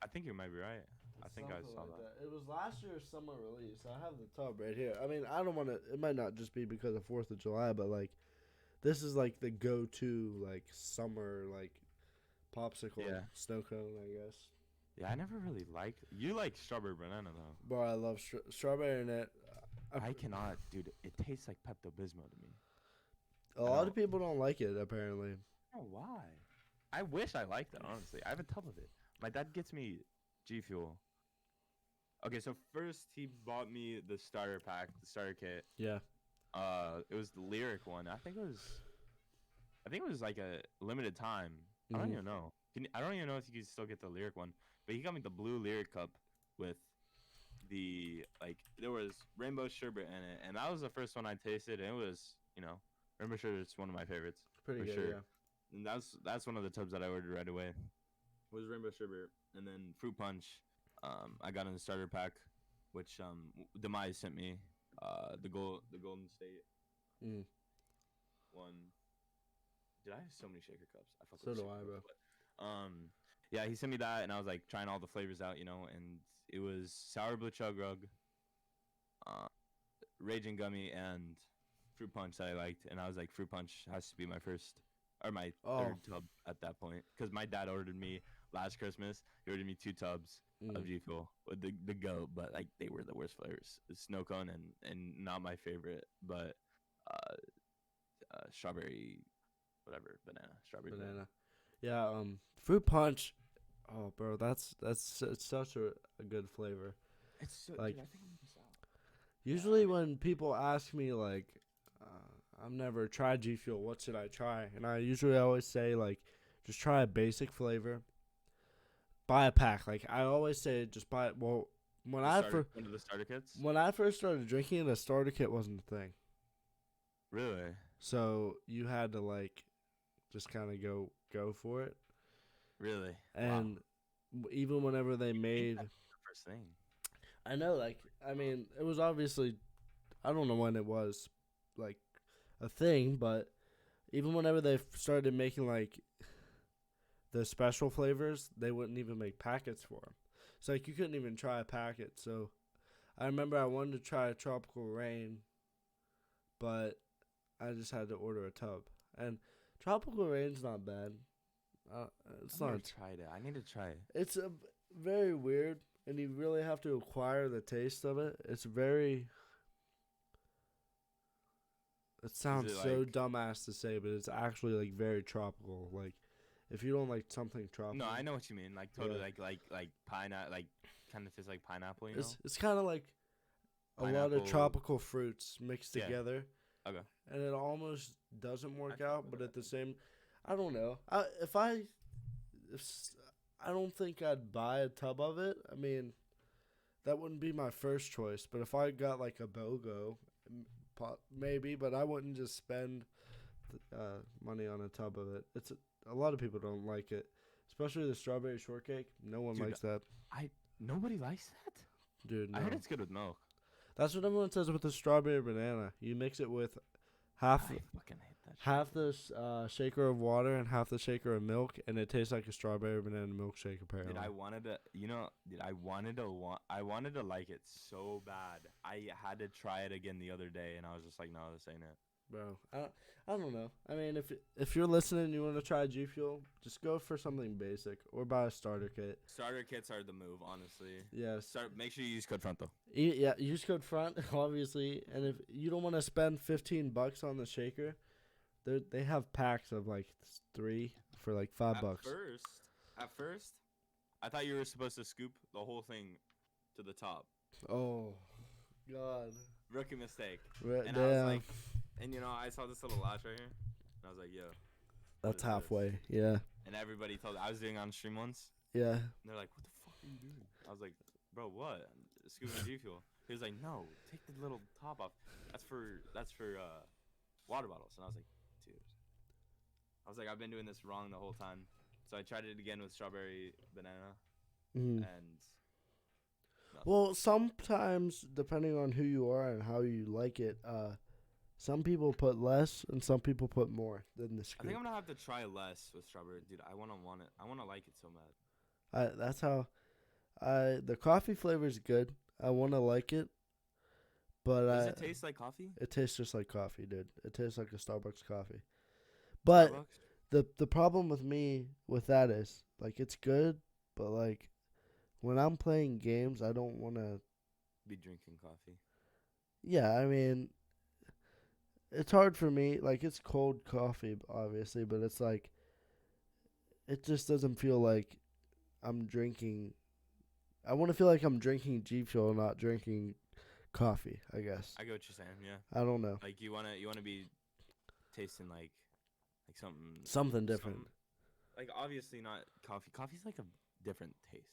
I think you might be right. I think I Something saw like that. It was last year's summer release. I have the tub right here. I mean, I don't want to. It might not just be because of 4th of July, but like, this is like the go-to like summer like popsicle Yeah. snow cone, I guess. Yeah, I never really liked. You like strawberry banana though. Bro, I love strawberry in it. I cannot, dude. It tastes like Pepto Bismol to me. A lot of people don't like it. Apparently, I don't know why. I wish I liked it. Honestly, I have a tub of it. My dad gets me G Fuel. Okay, so first he bought me the starter pack, the starter kit. yeah. It was the lyric one. I think it was like a limited time. I don't Mhm. even know. I don't even know if you can still get the lyric one. But he got me the blue lyric cup with the there was rainbow sherbet in it, and that was the first one I tasted, and it was rainbow sherbet's one of my favorites. Pretty for good, sure. yeah. And that's one of the tubs that I ordered right away. Was rainbow sherbet, and then fruit punch. I got in the starter pack, which Demise sent me. The Golden State Mm. one. Dude, I have so many shaker cups. I fuck So with do shaker I, cups, bro. but, yeah, he sent me that, and I was like trying all the flavors out, and it was sour blue chug rug, raging gummy, and fruit punch that I liked, and I was like, fruit punch has to be my first or my third tub at that point, because my dad ordered me last Christmas. He ordered me 2 tubs of G Fuel with the goat, but like they were the worst flavors. The snow cone and not my favorite, but strawberry, whatever, strawberry Banana. Yeah. Fruit punch. Oh, bro, it's such a good flavor. It's so, Like- dude, I think I'm missed out. Usually when people ask me like, I've never tried G Fuel, what should I try? And I usually always say like, just try a basic flavor. Buy a pack. Like I always say, just buy it. Well, when I first One of the starter kits. when I first started drinking, the starter kit wasn't a thing. Really? So you had to like, just kind of go for it. Really? And even whenever they made, That's the first thing. I know, like, I mean, it was obviously, I don't know when it was, like, a thing, but even whenever they started making, like, the special flavors, they wouldn't even make packets for them. So, like, you couldn't even try a packet. So, I remember I wanted to try a Tropical Rain, but I just had to order a tub. And Tropical Rain's not bad. It's I've never not. tried it. I need to try it. It's very weird, and you really have to acquire the taste of it. It's very. It sounds so like- dumbass to say, but it's actually like very tropical. Like, if you don't like something tropical, No, I know what you mean. Like totally, Yeah. like pineapple, like kind of tastes like pineapple. You know? it's kind of like a lot of Pineapple. tropical fruits mixed Yeah. together. Okay. And it almost doesn't work fuck out, with but that. at the same, I don't know. I don't think I'd buy a tub of it. I mean, that wouldn't be my first choice. But if I got like a BOGO, maybe, but I wouldn't just spend money on a tub of it. A lot of people don't like it, especially the strawberry shortcake. No one Dude, likes that, Nobody likes that. dude. No. I heard it's good with milk. That's what everyone says with the strawberry banana. You mix it with half I fucking hate that. half the shaker of water and half the shaker of milk, and it tastes like a strawberry banana milkshake. Apparently, Dude, I wanted to, I wanted to like it so bad. I had to try it again the other day, and I was just like, no, this ain't it. bro. I don't know. I mean, if you're listening and you want to try G Fuel, just go for something basic or buy a starter kit. Starter kits are the move, honestly. Yeah. Make sure you use code front though. Yeah, use code FRONT, obviously. And if you don't want to spend $15 on the shaker, they have packs of like 3 for like $5. At first, I thought you were supposed to scoop the whole thing to the top. Oh, God. Rookie mistake. And I was like, and I saw this little latch right here, and I was like, yo. That's halfway. Yeah. And everybody told I was doing it on stream once. Yeah. And they're like, what the fuck are you doing? I was like, bro, what? Scooping G Fuel. He was like, no, take the little top off. That's for water bottles. And I was like, dude. I've been doing this wrong the whole time. So I tried it again with strawberry banana. Mm. And well, sometimes depending on who you are and how you like it, some people put less and some people put more than the scoop. I think I'm gonna have to try less with strawberry, dude. I wanna like it so bad. That's how. The coffee flavor is good. I want to like it, but does it taste like coffee? It tastes just like coffee, dude. It tastes like a Starbucks coffee. But the problem with me with that is like it's good, but like when I'm playing games, I don't want to be drinking coffee. Yeah, I mean, it's hard for me. Like it's cold coffee, obviously, but it's like it just doesn't feel like I'm drinking. I want to feel like I'm drinking G Fuel, not drinking coffee, I guess. I get what you're saying, yeah. I don't know. Like you wanna be tasting like something different. Like obviously not coffee. Coffee's like a different taste.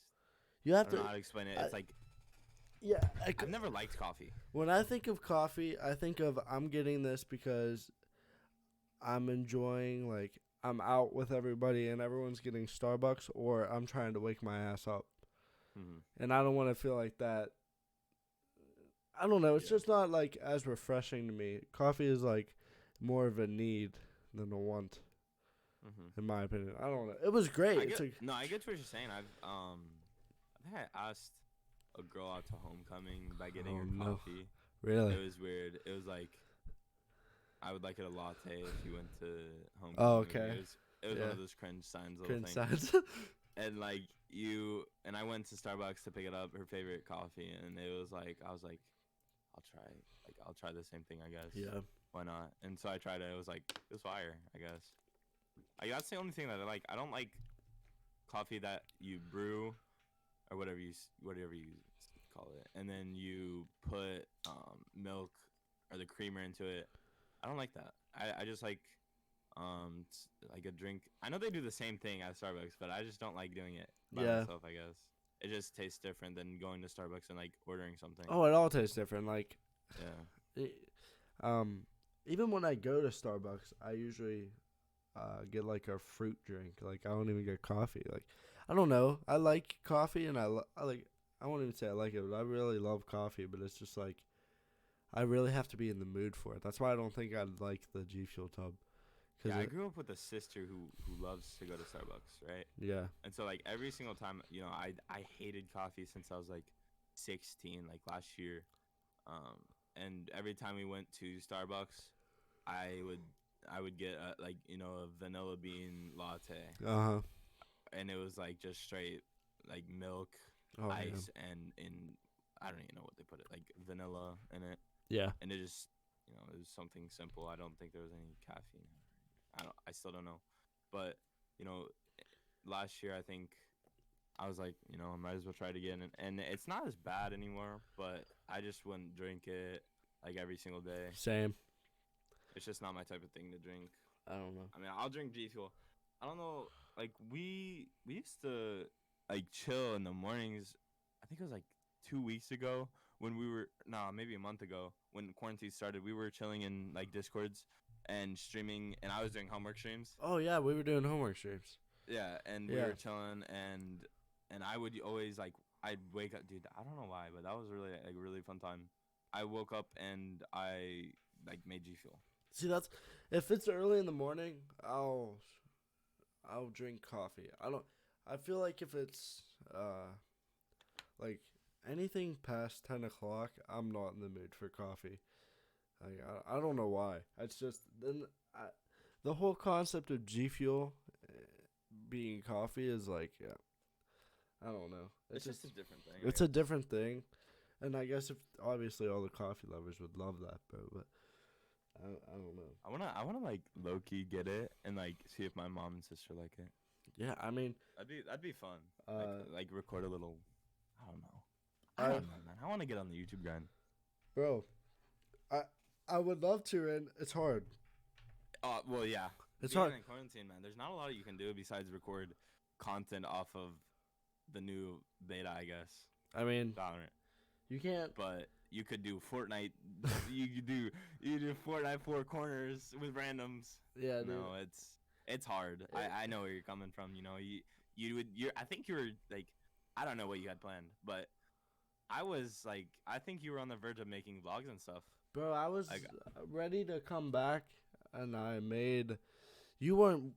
You have I don't know how to explain it. It's like yeah, I've never liked coffee. When I think of coffee, I think of I'm getting this because I'm enjoying, like I'm out with everybody and everyone's getting Starbucks, or I'm trying to wake my ass up. Mm-hmm. And I don't want to feel like that. I don't know. It's just not like as refreshing to me. Coffee is like more of a need than a want, in my opinion. I don't know. It was great. I get what you're saying. I think I asked a girl out to homecoming by getting her coffee. Really? It was weird. It was like I would like it a latte if you went to homecoming. Oh, okay. It was one of those cringe signs. Cringe signs. And like I went to Starbucks to pick it up, her favorite coffee, and it was like I was like, I'll try the same thing, I guess. Yeah. Why not? And so I tried it. It was fire, I guess. That's the only thing that I like. I don't like coffee that you brew or whatever you call it, and then you put milk or the creamer into it. I don't like that. I just like a drink. I know they do the same thing at Starbucks, but I just don't like doing it by myself, I guess. It just tastes different than going to Starbucks and like ordering something. Oh, it all tastes different. Like yeah. Even when I go to Starbucks, I usually get like a fruit drink. Like I don't even get coffee. Like I don't know. I like coffee, and I won't even say I like it, but I really love coffee. But it's just like I really have to be in the mood for it. That's why I don't think I'd like the G Fuel tub. Yeah, I grew up with a sister who loves to go to Starbucks, right? Yeah. And so like every single time, I hated coffee since I was like 16, like last year. And every time we went to Starbucks, I would get a vanilla bean latte. Uh-huh. And it was like just straight like milk, ice, and I don't even know what they put it, like vanilla in it. Yeah. And it just it was something simple. I don't think there was any caffeine. I still don't know. But, last year I think I was like, I might as well try it again. And it's not as bad anymore, but I just wouldn't drink it like every single day. Same. It's just not my type of thing to drink. I don't know. I mean, I'll drink G Fuel. I don't know, like we used to like chill in the mornings. I think it was like 2 weeks ago. when we were maybe a month ago when quarantine started, we were chilling in like Discords and streaming, and I was doing homework streams. Oh yeah, we were doing homework streams. Yeah, and we Yeah. were chilling, and I would always like I'd wake up, dude. I don't know why, but that was really like a really fun time. I woke up and I like made G Fuel. See, that's if it's early in the morning, I'll drink coffee. I feel like if it's like anything past 10 o'clock, I'm not in the mood for coffee. Like I don't know why. It's just the whole concept of G Fuel being coffee is like, yeah, I don't know. It's just a different thing. It's a different thing, and I guess if obviously all the coffee lovers would love that, but I don't know. I wanna like low key get it and like see if my mom and sister like it. Yeah, I mean, That'd be fun. Uh, Like record a little. I don't know. I- I don't know, man. I want to get on the YouTube grind. bro, I would love to, and it's hard. Well, yeah. It's Being hard. in quarantine, man. There's not a lot you can do besides record content off of the new beta, I guess. I mean, Valorant. you can't. But you could do Fortnite. you could do Fortnite 4 corners with randoms. Yeah, dude. No, it's hard. I know where you're coming from. You know, I think you were like, I don't know what you had planned, but I was like, I think you were on the verge of making vlogs and stuff. Bro, I was Like- ready to come back, and I made. You weren't.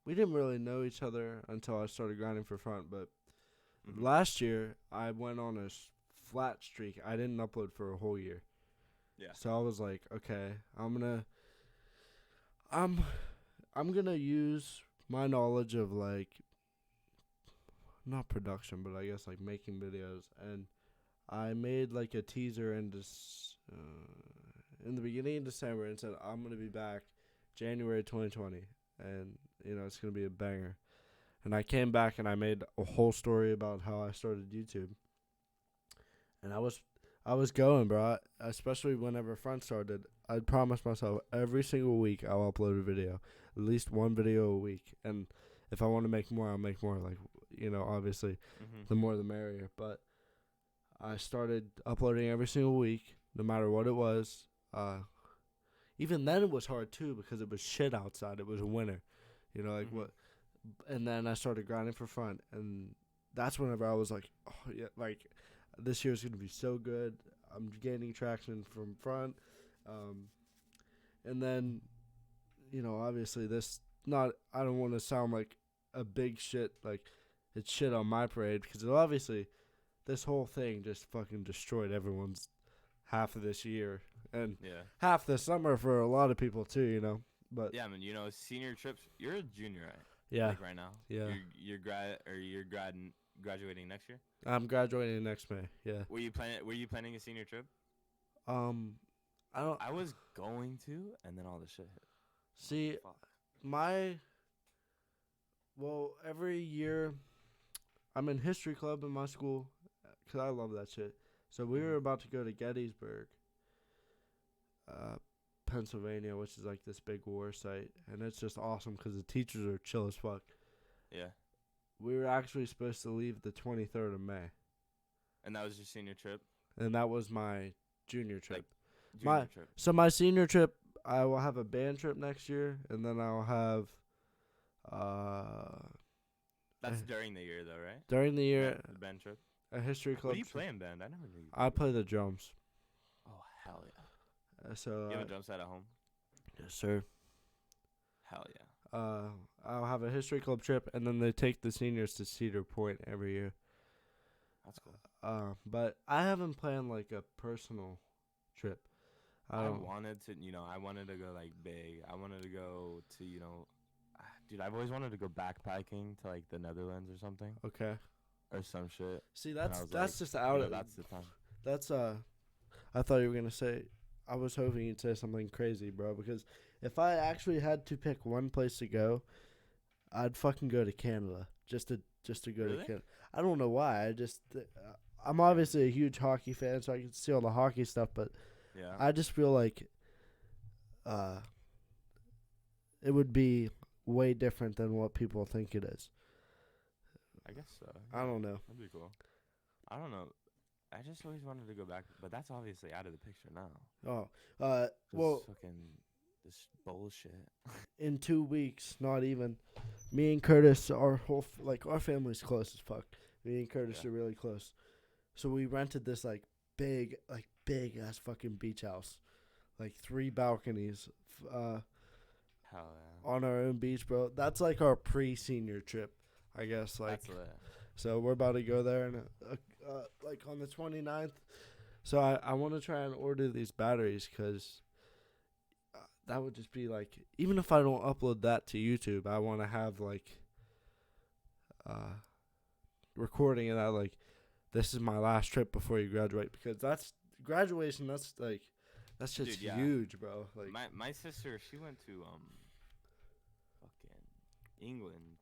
We didn't really know each other until I started grinding for front, but Mhm. last year I went on a flat streak. I didn't upload for a whole year. Yeah. So I was like, okay, I'm gonna use my knowledge of like not production, but I guess like making videos, and I made like a teaser in the beginning of December and said I'm gonna be back January 2020, and it's gonna be a banger. And I came back and I made a whole story about how I started YouTube, and I was going, bro. Especially whenever Front started, I'd promise myself every single week I'll upload a video, at least one video a week. And if I want to make more, I'll make more. Like, obviously, Mhm. the more the merrier. But I started uploading every single week, no matter what it was. Even then, it was hard too because it was shit outside. It was winter, like Mhm. what. And then I started grinding for Front, and that's whenever I was like, oh yeah, like this year's gonna be so good. I'm gaining traction from Front, and then, obviously this not. I don't want to sound like a big shit, like it's shit on my parade, because obviously this whole thing just fucking destroyed everyone's half of this year and Yeah. half the summer for a lot of people too. But Yeah, man. Senior trips. You're a junior, right? yeah, Like right now. yeah. You're graduating next year. I'm graduating next May. Yeah. Were you planning a senior trip? I don't I was going to, and then all the shit hit. see Fuck. every year I'm in history club in my school because I love that shit. So we were about to go to Gettysburg, Pennsylvania, which is like this big war site, and it's just awesome because the teachers are chill as fuck. Yeah. We were actually supposed to leave the 23rd of May, And that was your senior trip. and that was my junior trip. Junior trip. So my senior trip, I will have a band trip next year, and then I'll have That's during the year, though, right? during the year The band trip. a history club. What do you play in band? I never knew you. I play the drums. Oh hell yeah! So You have a drum set at home? yes, sir. Hell yeah! I'll have a history club trip, and then they take the seniors to Cedar Point every year. That's cool. But I haven't planned like a personal trip. I wanted to, I wanted to go like big. I wanted to go to, dude, I've always wanted to go backpacking to like the Netherlands or something Okay. or some shit. See, I that's was just out of that's the time. that's I thought you were gonna say. I was hoping you'd say something crazy, bro. Because if I actually had to pick one place to go, I'd fucking go to Canada just to go Really? to Canada. I don't know why. I'm obviously a huge hockey fan, so I can see all the hockey stuff. But Yeah. I just feel like it would be way different than what people think it is. I guess so. I don't know. That'd be cool. I don't know. I just always wanted to go back, but that's obviously out of the picture now. Oh, 'Cause well, fucking this bullshit. in 2 weeks, not even. Me and Curtis, our whole our family's close as fuck. Me and Curtis Yeah. are really close. So we rented this big ass fucking beach house, 3 balconies, Hell yeah. on our own beach, bro. That's like our pre-senior trip, I guess. That's lit. So we're about to go there and on the 29th. So I want to try and order these batteries because that would just be even if I don't upload that to YouTube, I want to have recording of that this is my last trip before you graduate, because that's graduation. That's just Dude, yeah. huge, bro. My sister, she went to fucking England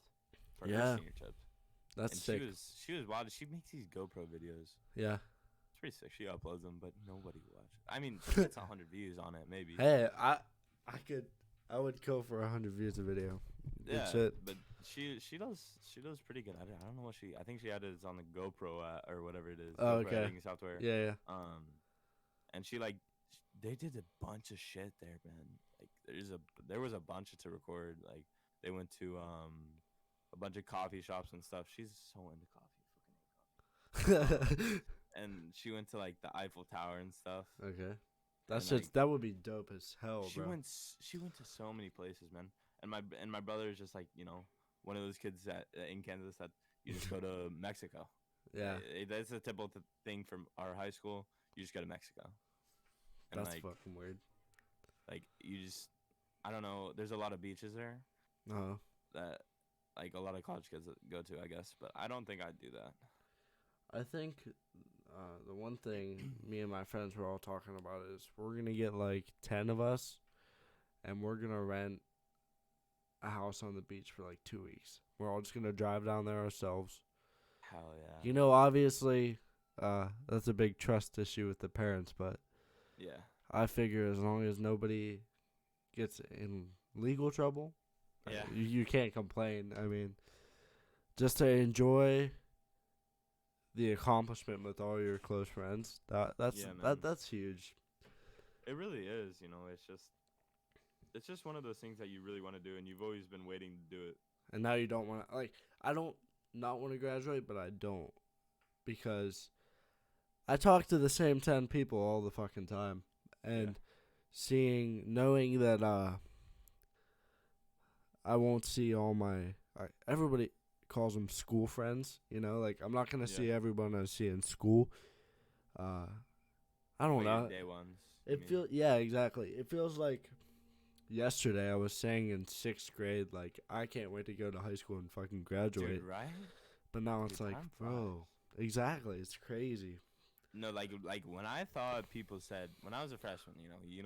for her Yeah. senior trip. That's And sick. she was wild. She makes these GoPro videos. Yeah. It's pretty sick. She uploads them, but nobody watches. I mean, she gets 100 views on it, maybe. Hey, I would go for 100 views a video. Yeah, That's it. but she does pretty good at it. I don't know what I think she edits on the GoPro or whatever it is. Oh, GoPro okay. editing software. Yeah. And she they did a bunch of shit there, man. There was a bunch to record. Like they went to a bunch of coffee shops and stuff. She's so into coffee, fucking hate coffee. And she went to the Eiffel Tower and stuff. Okay. That's And, just that would be dope as hell, She bro. went to so many places, man. And my brother is just one of those kids that in Kansas that you just go to Mexico. Yeah. That's a typical thing from our high school. You just go to Mexico. And That's fucking weird. You just, I don't know. There's a lot of beaches there Uh-huh. that a lot of college kids go to, I guess. But I don't think I'd do that. I think the one thing me and my friends were all talking about is we're going to get 10 of us, and we're going to rent a house on the beach for 2 weeks. We're all just going to drive down there ourselves. Hell yeah. Obviously, that's a big trust issue with the parents, but Yeah. I figure as long as nobody gets in legal trouble, Yeah. you can't complain. I mean, just to enjoy the accomplishment with all your close friends, that's huge. It really is. It's just one of those things that you really want to do, and you've always been waiting to do it. And now you don't want to I don't not want to graduate, but I don't, because I talk to the same 10 people all the fucking time, and knowing that I won't see all my everybody calls them school friends, I'm not gonna see everyone I see in school. I don't know. Day ones. Exactly. It feels like yesterday I was saying in 6th grade, I can't wait to go to high school and fucking graduate. Dude, right? But now it's Dude, time bro, exactly. It's crazy. No, when I thought people said when I was a freshman, you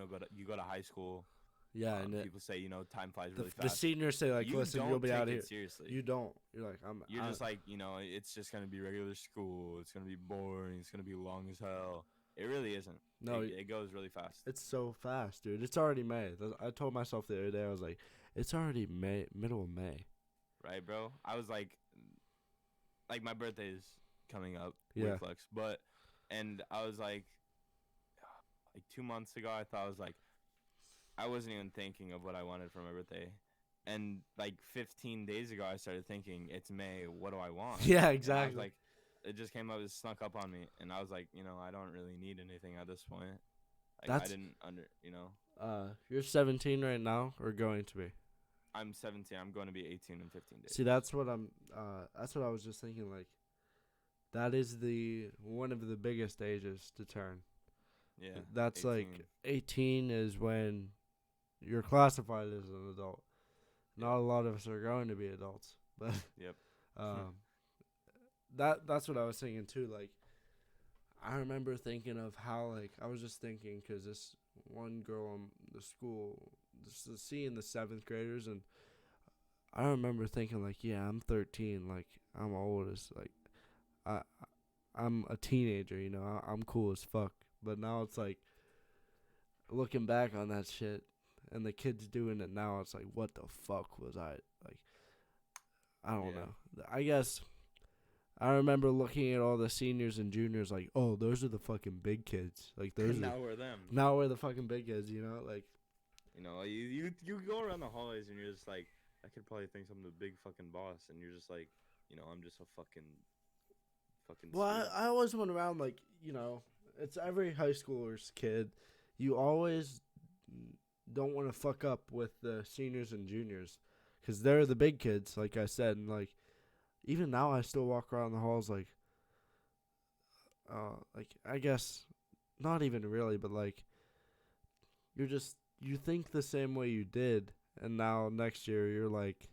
go to high school. Yeah, and people say time flies really the fast. seniors say You listen, don't you'll be take out it here. Seriously, You don't. You're You're just it's just gonna be regular school. It's gonna be boring. It's gonna be long as hell. It really isn't. No, it goes really fast. It's so fast, dude. It's already May. I told myself the other day, I was like, it's already May, middle of May. Right, bro. I was like my birthday is coming up. Yeah. And I was like 2 months ago, I thought I wasn't even thinking of what I wanted for my birthday. And 15 days ago, I started thinking, it's May. What do I want? Yeah, exactly. And I was it just came up, it snuck up on me. And I was like, I don't really need anything at this point. I didn't You're 17 right now, or going to be? I'm 17. I'm going to be 18 in 15 days. See, that's what I was just thinking, that is one of the biggest ages to turn. Yeah. That's 18. 18 is when you're classified as an adult. Not a lot of us are going to be adults, but yep. That's what I was thinking too. I remember thinking of how I was just thinking, because this one girl in the school, seeing the 7th graders, and I remember thinking yeah, I'm 13, I'm old as I'm a teenager, I'm cool as fuck. But now it's looking back on that shit, and the kids doing it now, it's what the fuck was I I don't know. I guess I remember looking at all the seniors and juniors like, oh, those are the fucking big kids. Like those Now are we're them. now we're the fucking big kids. You know, like You know, you go around the hallways and you're just like, I could probably think I'm the big fucking boss, and you're just like, you know, I'm just a fucking. well, student. I always went around like it's every high schooler's kid. You always don't want to fuck up with the seniors and juniors because they're the big kids, like I said, and like even now I still walk around the halls like I guess not even really, but like you think the same way you did, and now next year you're like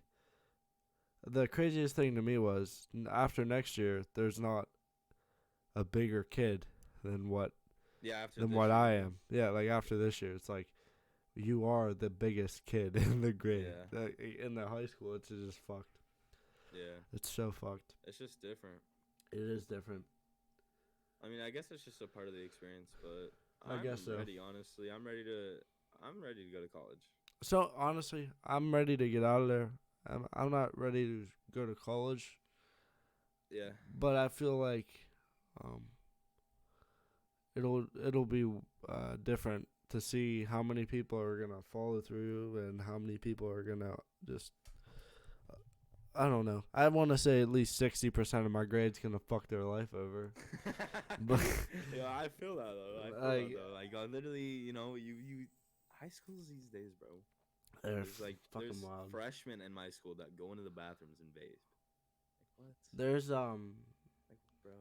the craziest thing to me was after next year there's not a bigger kid than what Yeah, than what I am. Yeah, like after this year, it's like you are the biggest kid in the grade. Yeah. Like, in the high school, it's just fucked. Yeah. It's so fucked. It's just different. It is different. I mean, I guess it's just a part of the experience, but I guess so. ready, honestly. I'm ready to go to college. So honestly, I'm ready to get out of there. I'm not ready to go to college. Yeah. But I feel like it'll be different to see how many people are gonna follow through and how many people are gonna just. I don't know. I want to say at least 60% of my grade's gonna fuck their life over. But yeah, I feel that though. Like literally, you know, you high schools these days, bro. They're There's fucking wild. freshmen in my school that go into the bathrooms and bathe. Like what? There's Like bro.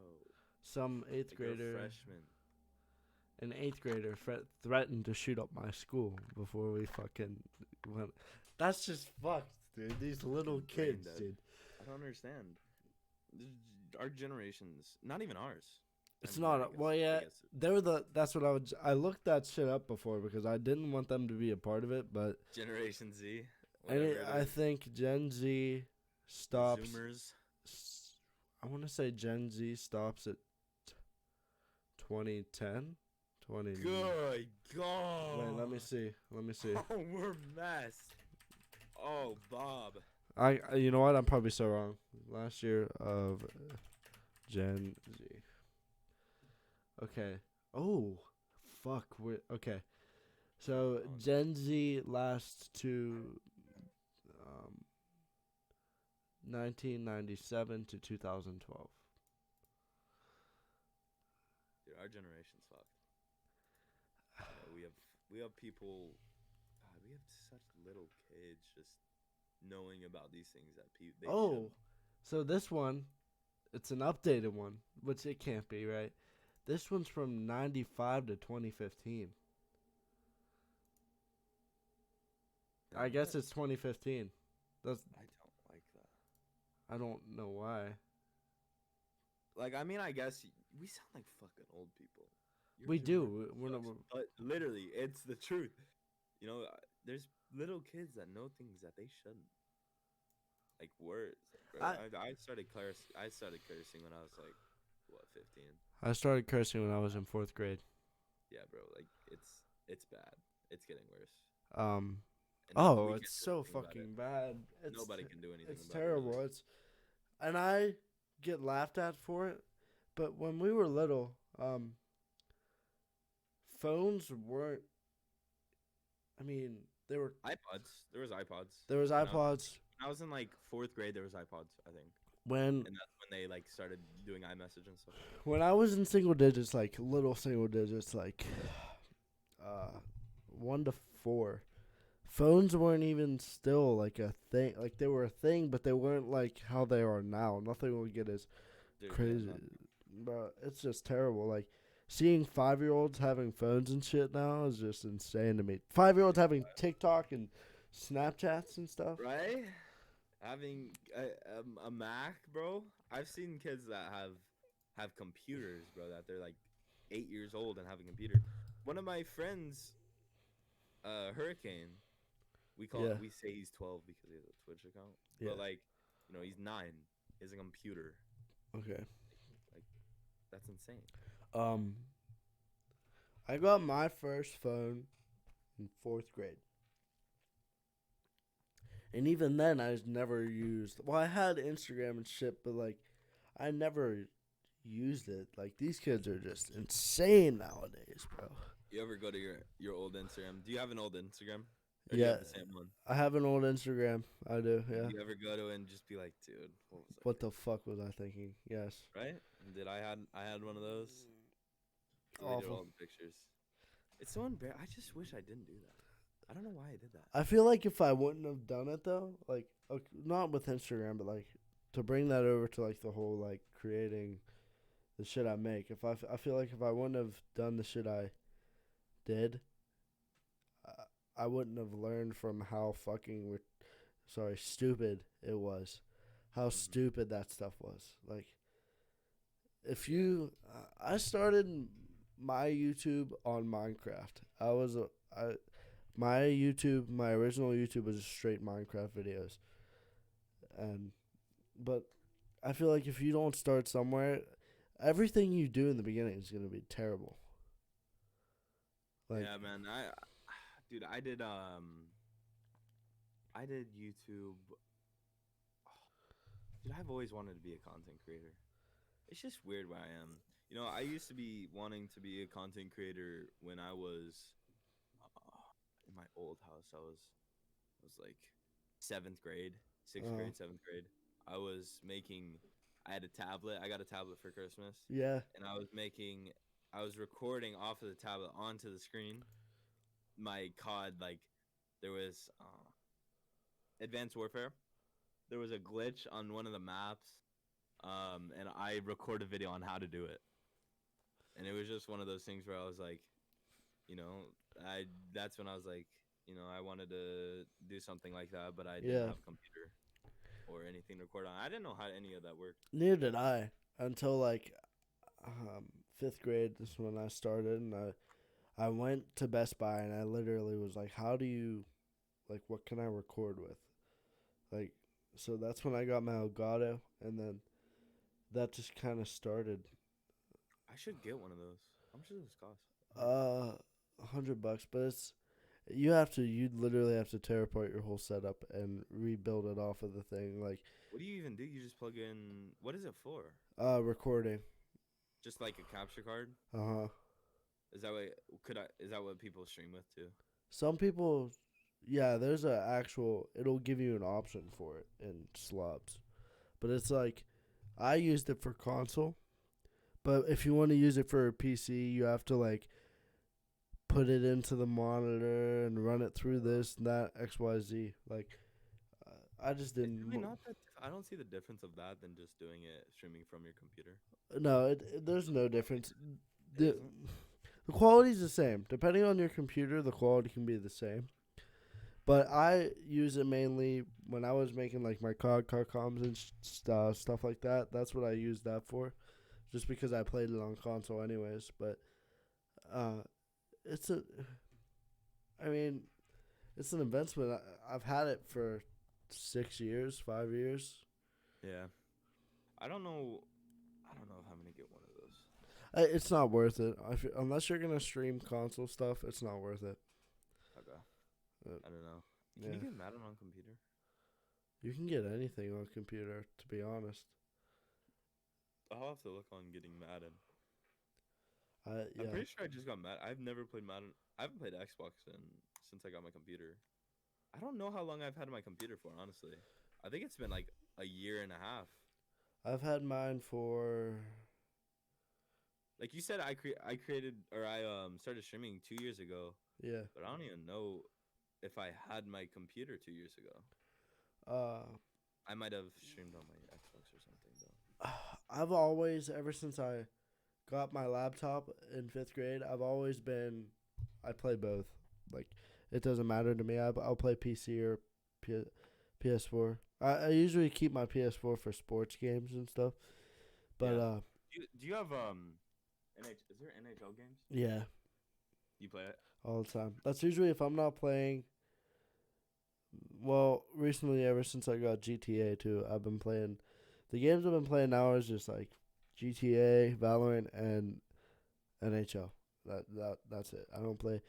some eighth Like, you're a grader. freshman. An eighth grader threatened to shoot up my school before we fucking went. That's just fucked, dude. These little kids, dude. I don't understand. Our generations, not even ours. It's I mean, not. Well, yeah. They were the. That's what I would. I looked that shit up before because I didn't want them to be a part of it, but. Generation Z. I think Gen Z stops. Zoomers. I want to say Gen Z stops at 2010. 20. Good God. Wait, let me see. Oh, we're messed. Oh, Bob. You know what? I'm probably so wrong. Last year of Gen Z. Okay. Oh, fuck. Okay. So Gen Z lasts to 1997 to 2012. Dude, our generation's fucked. We have people. God, we have such little kids just knowing about these things that they shouldn't. So this one, it's an updated one, which it can't be, right? This one's from 95 to 2015. I guess it's 2015. I don't like that. I don't know why. Like, I mean, I guess we sound like fucking old people. We do. We're not. But literally, it's the truth. You know, there's little kids that know things that they shouldn't. Like words. I started cursing when I was like, what, 15? I started cursing when I was in 4th grade. Yeah, bro. Like it's bad. It's getting worse. It's so fucking bad. Nobody can do anything. It's terrible. It's, and I get laughed at for it. But when we were little, phones weren't. I mean, they were iPods. There was iPods. There was iPods. When I was in like 4th grade, there was iPods, I think. And that's when they like started doing iMessage and stuff. When I was in single digits, like little single digits, like 1 to 4, phones weren't even still like a thing. Like they were a thing, but they weren't like how they are now. Nothing will get as crazy. But it's just terrible. Like seeing 5-year-olds having phones and shit now is just insane to me. 5-year-olds having TikTok and Snapchats and stuff. Right? Having a Mac, bro. I've seen kids that have computers, bro, that they're like 8 years old and have a computer. One of my friends, Hurricane, we say he's 12 because he has a Twitch account. Yeah. But like, you know, he's 9. He has a computer. Okay. Like, that's insane. I got my first phone in 4th grade. And even then, I never used. Well, I had Instagram and shit, but like, I never used it. Like these kids are just insane nowadays, bro. You ever go to your old Instagram? Do you have an old Instagram? Or do you Yeah, have the same one? I have an old Instagram. I do. Do Yeah. you ever go to it and just be like, dude, what was I What the thinking? fuck was I thinking? Yes. Right? Did I had one of those? Deleted Awful. all the pictures. It's so embarrassing. I just wish I didn't do that. I don't know why I did that. I feel like if I wouldn't have done it though, like okay, not with Instagram, but like to bring that over to like the whole like creating the shit I make. I feel like if I wouldn't have done the shit I did, I wouldn't have learned from how fucking stupid it was. How stupid that stuff was. Like if you I started my YouTube on Minecraft. My original YouTube was just straight Minecraft videos. And but I feel like if you don't start somewhere, everything you do in the beginning is going to be terrible. Like Yeah, man. Dude, I did YouTube. Dude, I've always wanted to be a content creator. It's just weird where I am. You know, I used to be wanting to be a content creator when I was in my old house. I was like 7th grade, 6th grade, 7th grade. I had a tablet. I got a tablet for Christmas. yeah. And I was recording off of the tablet onto the screen. My COD, like, there was Advanced Warfare. There was a glitch on one of the maps, and I recorded a video on how to do it. And it was just one of those things where I was like, you know, that's when I was like, you know, I wanted to do something like that, but I didn't have a computer or anything to record on. I didn't know how any of that worked. Neither did I until like 5th grade. This is when I started, and I went to Best Buy, and I literally was like, how do you, like, what can I record with? Like, so that's when I got my Elgato, and then that just kind of started. I should get one of those. How much does this cost? $100, but you literally have to tear apart your whole setup and rebuild it off of the thing. Like, what do you even do? You just plug in. What is it for? Recording. Just like a capture card. Is that what people stream with too? Some people, yeah. There's it'll give you an option for it in slubs, but it's like, I used it for console, but if you want to use it for a PC, you have to like put it into the monitor and run it through this and that XYZ. Like, I just didn't. It's really not that. I don't see the difference of that than just doing it streaming from your computer. No, there's no difference. The quality's the same. Depending on your computer, the quality can be the same. But I use it mainly when I was making like my COD comms and stuff like that. That's what I used that for, just because I played it on console anyways. But it's it's an investment. I've had it for 6 years, 5 years. Yeah, I don't know if I'm gonna get one of those. It's not worth it. Unless you're gonna stream console stuff, it's not worth it. Okay. I don't know. Can you get Madden on computer? You can get anything on computer, to be honest. I'll have to look on getting Madden. Yeah. I'm pretty sure I just got Madden. I've never played Madden. I haven't played Xbox since I got my computer. I don't know how long I've had my computer for, honestly. I think it's been like a year and a half. I've had mine for, like you said, I started streaming 2 years ago. Yeah. But I don't even know if I had my computer 2 years ago. I might have streamed on my Xbox or something though. I've always, ever since I got my laptop in 5th grade, I play both. Like, it doesn't matter to me. I'll play PC or PS4. I usually keep my PS4 for sports games and stuff. But do you have is there NHL games? Yeah. You play it all the time. That's usually if I'm not playing. Well, recently, ever since I got GTA too, I've been playing. The games I've been playing now is just like GTA, Valorant, and NHL. That's it. I don't play.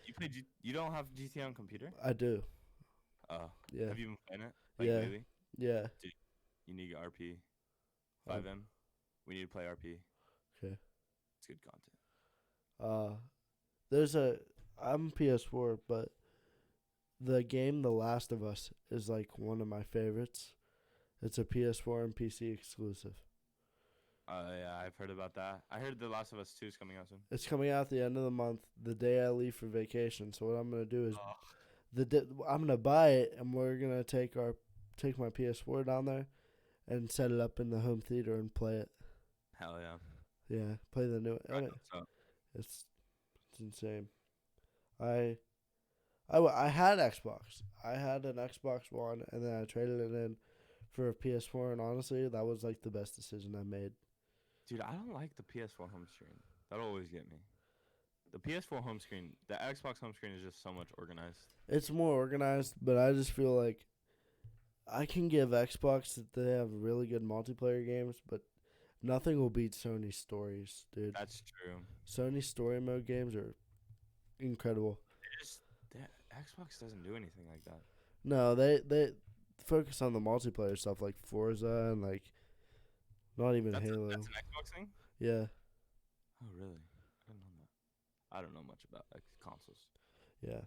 You don't have GTA on computer? I do. Oh. Yeah. Have you been playing it? Like Yeah. lately? Yeah. You need RP 5M? We need to play RP. Okay. It's good content. There's I'm PS4, but the game The Last of Us is like one of my favorites. It's a PS4 and PC exclusive. Yeah, I've heard about that. I heard The Last of Us 2 is coming out soon. It's coming out the end of the month, the day I leave for vacation. So what I'm gonna do is I'm gonna buy it, and we're gonna take my PS4 down there, and set it up in the home theater and play it. Hell yeah. Yeah, play the new. I mean, it's insane. I had Xbox. I had an Xbox One, and then I traded it in for a PS4, and honestly, that was like the best decision I made. Dude, I don't like the PS4 home screen. That'll always get me. The PS4 home screen, the Xbox home screen is just so much organized. It's more organized, but I just feel like I can give Xbox that they have really good multiplayer games, but nothing will beat Sony's stories, dude. That's true. Sony's story mode games are incredible. Xbox doesn't do anything like that. No, they focus on the multiplayer stuff like Forza and like not even Halo. That's an Xbox thing? Yeah. Oh, really? I didn't know that. I don't know much about consoles. Yeah.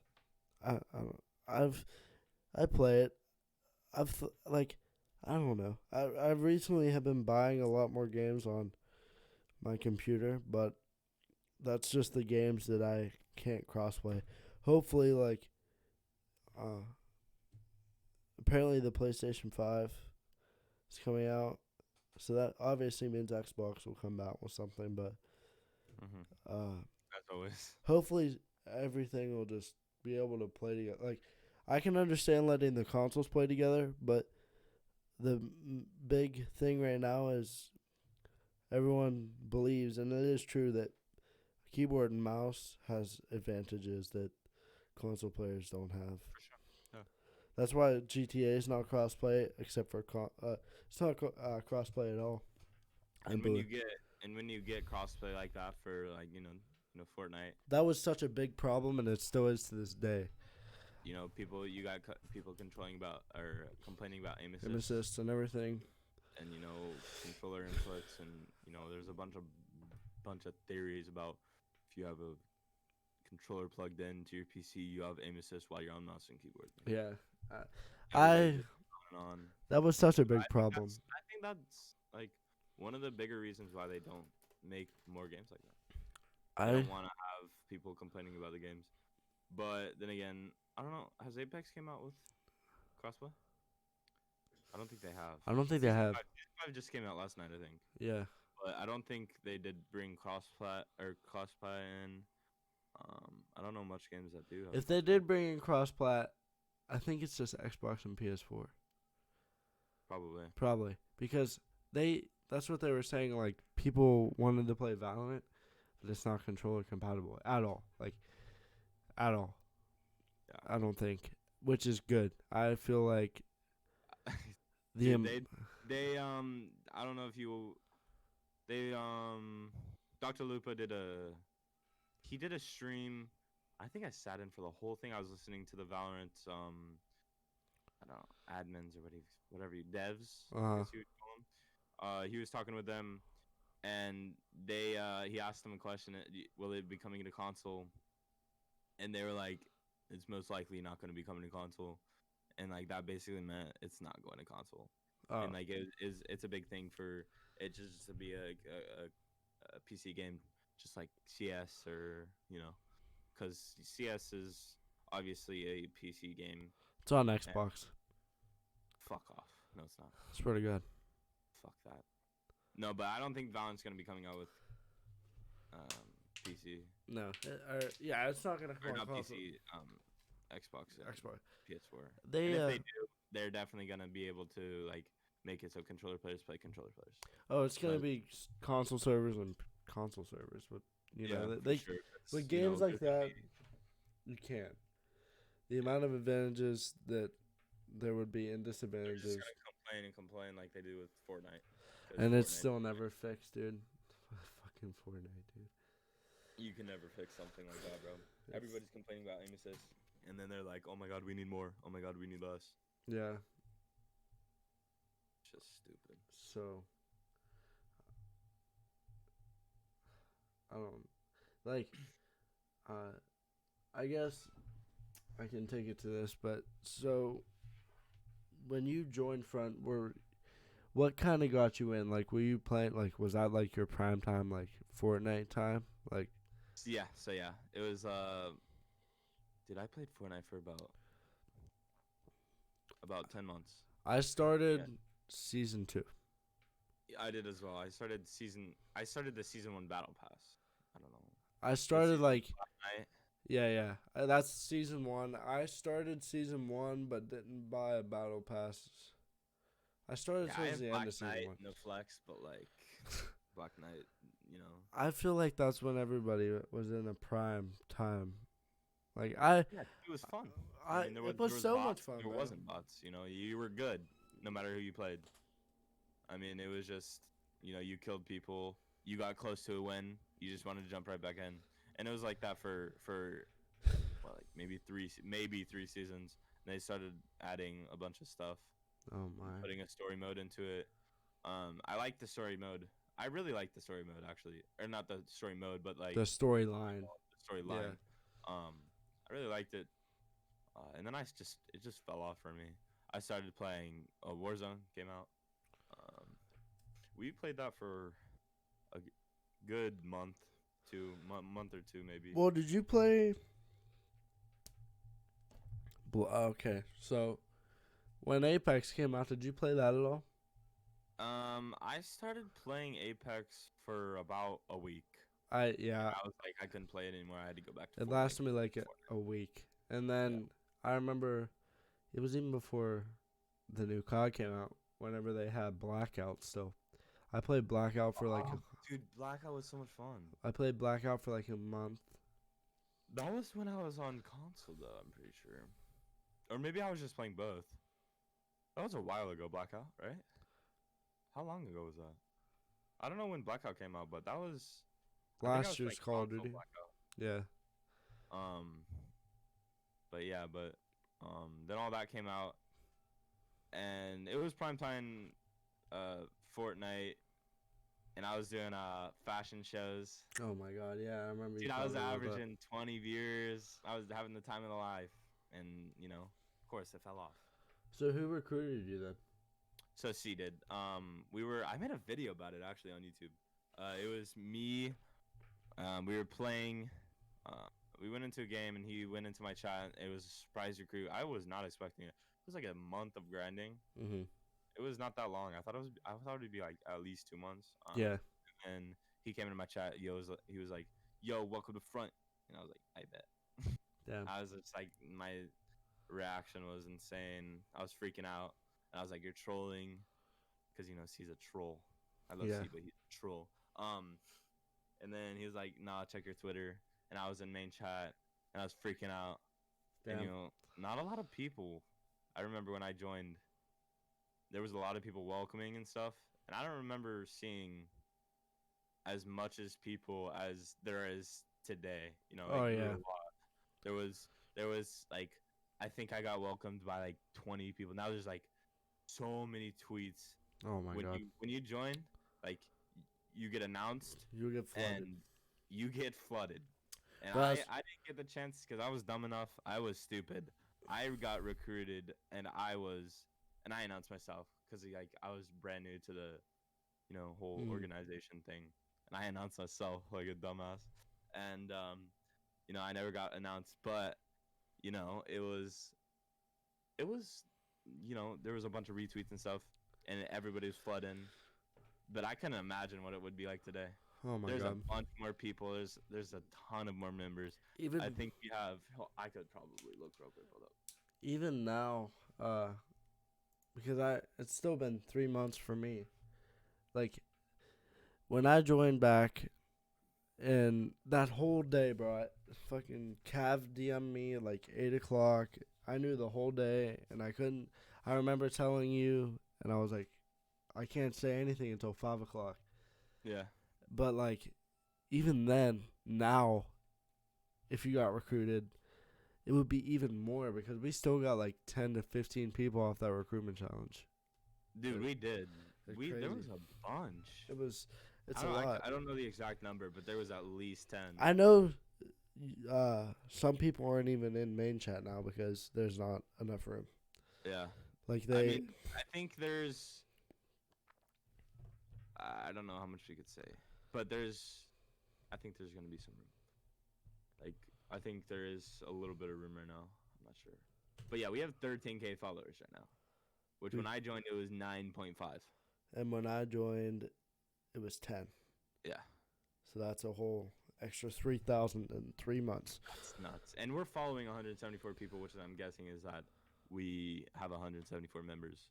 I play it. I don't know. I recently have been buying a lot more games on my computer, but that's just the games that I can't crossplay. Hopefully, apparently the PlayStation 5 is coming out, so that obviously means Xbox will come out with something. But as always, hopefully everything will just be able to play together. Like, I can understand letting the consoles play together, but the big thing right now is everyone believes, and it is true, that keyboard and mouse has advantages that console players don't have. for sure. Yeah. That's why GTA is not crossplay, except for it's not crossplay at all. And when you get crossplay like that for Fortnite, that was such a big problem, and it still is to this day. People complaining about aim assists and everything, and controller inputs, and there's a bunch of theories about if you have a controller plugged into your PC, you have aim assist while you're on mouse and keyboard. Yeah, on. That was such a big problem. I think that's like one of the bigger reasons why they don't make more games like that. I don't want to have people complaining about the games, but then again, I don't know. Has Apex came out with crossplay? I don't think they have. Season 5 just came out last night, I think. Yeah. But I don't think they did bring crossplay in. I don't know much games that do. If they did bring in crossplay, I think it's just Xbox and PS4. Probably because that's what they were saying. Like, people wanted to play Valorant, but it's not controller compatible at all. Like, at all. Yeah. I don't think, which is good. I feel like they I don't know if you Dr. Lupa did a stream. I think I sat in for the whole thing. I was listening to the Valorant I don't know, admins or whatever devs. I guess you would call them. He was talking with them, and he asked them a question: will it be coming to console? And they were like, it's most likely not going to be coming to console, and like that basically meant it's not going to console. And like it's a big thing for it just to be a PC game, just like CS or because CS is obviously a PC game. It's on Xbox. Fuck off. No, it's not. Swear to God. Fuck that. No, but I don't think Valorant's going to be coming out with PC. No. It's not going to come out. Not PC, Xbox. PS4. If they do, they're definitely going to be able to like make it so controller players play controller players. Oh, it's going to be console servers and console servers, but with games like that, you can't. The amount of advantages that there would be and disadvantages. They're just gonna complain like they do with Fortnite. And it's still never fixed, dude. Fucking Fortnite, dude. You can never fix something like that, bro. Everybody's complaining about aim assist, and then they're like, "Oh my god, we need more. Oh my god, we need less." Yeah. It's just stupid. So, I don't like. Uh, I guess I can take it to this, but so when you joined Front, what kind of got you in? Like, were you playing? Like, was that like your prime time, like Fortnite time? Like, So yeah, it was. Dude, I played Fortnite for about 10 months. I started Yeah, season 2. I did as well. I started the season 1 battle pass. I don't know. I The started season like Fortnite. yeah, yeah. That's season 1. I started season 1, but didn't buy a battle pass. I started Yeah, I towards have the end Black of season Knight, one. no flex, but like Black Knight, you know. I feel like that's when everybody was in a prime time. Like I, Yeah, it was fun. I I mean, it there was was so much bots, fun, there bro. wasn't bots. You know, you were good no matter who you played. I mean, it was just, you killed people, you got close to a win, you just wanted to jump right back in, and it was like that for what, like maybe three seasons. And they started adding a bunch of stuff Oh and my, putting a story mode into it. I like the story mode. I really like the story mode actually, or not the story mode, but like the storyline. the storyline. Yeah. I really liked it, and then it just fell off for me. I started playing Warzone came out. Um, we played that for a good month or two maybe. Well, did you play? Okay, so when Apex came out, did you play that at all? I started playing Apex for about a week. I And yeah, I was like, I couldn't play it anymore. I had to go back to it Fortnite. lasted me like a week, and Yeah. then I remember it was even before the new COD came out. Whenever they had Blackout, still, I played Blackout for like Oh, dude, Blackout was so much fun. I played Blackout for like a month. That was when I was on console, though. I'm pretty sure, or maybe I was just playing both. That was a while ago, Blackout, right? How long ago was that? I don't know when Blackout came out, but that was. I think I Last was year's playing Call of console Duty. Blackout. Yeah. Um, but yeah, then all that came out, and it was primetime, Fortnite, and I was doing fashion shows. Oh my God. Yeah, I remember you Dude, I was telling me about that. averaging 20 viewers. I was having the time of the life, and of course, it fell off. So who recruited you then? So C did. I made a video about it actually on YouTube. It was me. We were playing. Uh, we went into a game and he went into my chat. It was a surprise recruit. I was not expecting it. It was like a month of grinding. Mm-hmm. It was not that long. I thought it'd be like at least 2 months. Yeah. And he came into my chat. He was like, "Yo, welcome to front," and I was like, "I bet." Damn. I was just like, my reaction was insane. I was freaking out. And I was like, "You're trolling," because he's a troll. I love Yeah. C, but he's a troll. And then he was like, "Nah, check your Twitter." And I was in main chat, and I was freaking out. Damn. And not a lot of people. I remember when I joined, there was a lot of people welcoming and stuff, and I don't remember seeing as much as people as there is today. Oh There were yeah. a lot. There was like, I think I got welcomed by like 20 people. Now there's like so many tweets. Oh my God. When you join, like, you get announced You get flooded. and you get flooded. And But I didn't get the chance because I was dumb enough. I was stupid. I got recruited and I announced myself because like I was brand new to the whole organization thing, and I announced myself like a dumbass. And I never got announced, but it was there was a bunch of retweets and stuff, and everybody was flooding. But I couldn't imagine what it would be like today. oh my There's a God. bunch more people. There's a ton of more members. Even I think we have. I could probably look real quick. Hold up. even now, because it's still been 3 months for me. Like when I joined back, and that whole day, bro, fucking Cav DM'd me at like 8 o'clock. I knew the whole day, and I couldn't. I remember telling you, and I was like, I can't say anything until 5 o'clock. Yeah. But like, even then, now, if you got recruited, it would be even more because we still got like 10 to 15 people off that recruitment challenge. Dude, we did. It's There crazy. was a bunch. It was, It's a lot. I don't know the exact number, but there was at least 10. I know some people aren't even in main chat now because there's not enough room. Yeah. Like I mean, I think there's. I don't know how much we could say, but I think there's gonna be some room. Like, I think there is a little bit of room right now. I'm not sure, but yeah, we have 13K followers right now, which when I joined it was 9.5. And when I joined, it was 10. Yeah. So that's a whole extra 3,000 in 3 months. That's nuts. And we're following 174 people, which I'm guessing is that we have 174 members.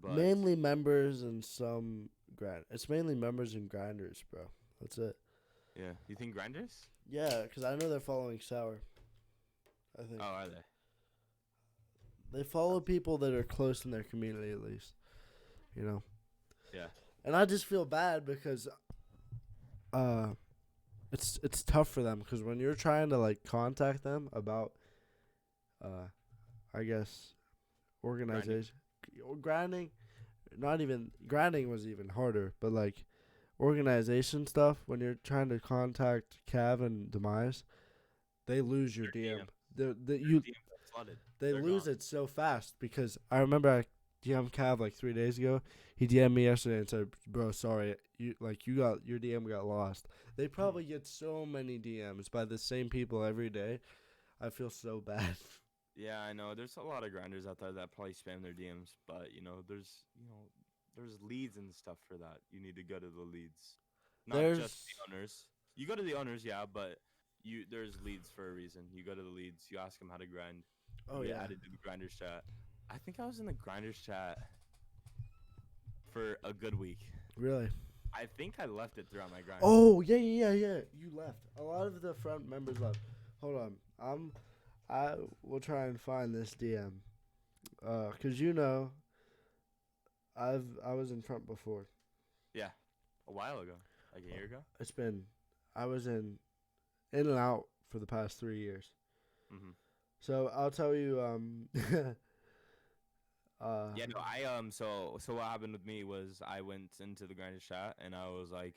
But Mainly members and some grind. It's mainly members and grinders, bro. That's it. Yeah. You think grinders? Yeah, because I know they're following Sour. I think. Oh, are they? They follow people that are close in their community, at least. You know? Yeah. And I just feel bad because it's tough for them because when you're trying to, like, contact them about, I guess, organization. Grinding, grinding was even harder, but like organization stuff, when you're trying to contact Cav and Demise, they lose your DM. They lose it so fast because I remember I DM'd Cav like 3 days ago. He DM'd me yesterday and said, "Bro, sorry, your DM got lost." They probably get so many DMs by the same people every day. I feel so bad. Yeah, I know. There's a lot of grinders out there that probably spam their DMs, but there's leads and stuff for that. You need to go to the leads, not just the owners. You go to the owners, yeah, but there's leads for a reason. You go to the leads. You ask them how to grind. Oh yeah. Added to the grinders chat. I think I was in the grinders chat for a good week. Really? I think I left it throughout my grind. Oh yeah. You left. A lot of the front members left. Hold on. I will try and find this DM, cause I was in front before. Yeah, a while ago, like a year ago. I was in and out for the past 3 years. Mhm. So I'll tell you. Yeah, no, so what happened with me was I went into the grinders chat and I was like,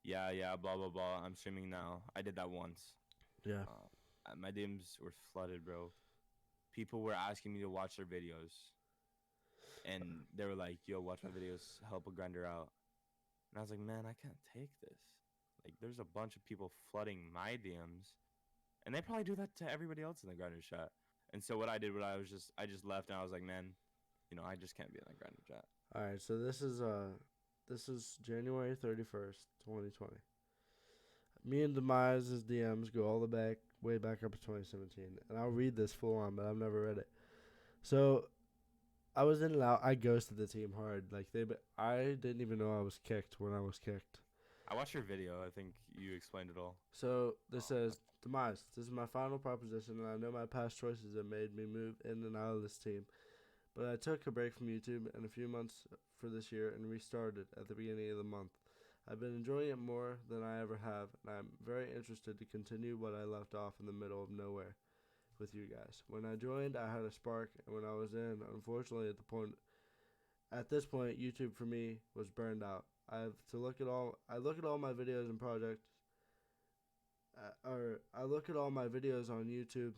yeah, blah blah blah. I'm streaming now. I did that once. Yeah. My DMs were flooded, bro. People were asking me to watch their videos. And they were like, yo, watch my videos, help a grinder out. And I was like, man, I can't take this. Like, there's a bunch of people flooding my DMs. And they probably do that to everybody else in the grinder chat. And so what I did, I just left and I was like, man, I just can't be in that grinder chat. All right, so this is January 31st, 2020. Me and Demise's DMs go all the way back up to 2017, and I'll read this full on, but I've never read it. So, I was in and out. I ghosted the team hard. I didn't even know I was kicked when I was kicked. I watched your video. I think you explained it all. So this says, Demise, this is my final proposition, and I know my past choices have made me move in and out of this team. But I took a break from YouTube and a few months for this year and restarted at the beginning of the month. I've been enjoying it more than I ever have, and I'm very interested to continue what I left off in the middle of nowhere with you guys. When I joined, I had a spark, and when I was in, unfortunately, at this point, YouTube for me was burned out. I look at all my videos and projects, I look at all my videos on YouTube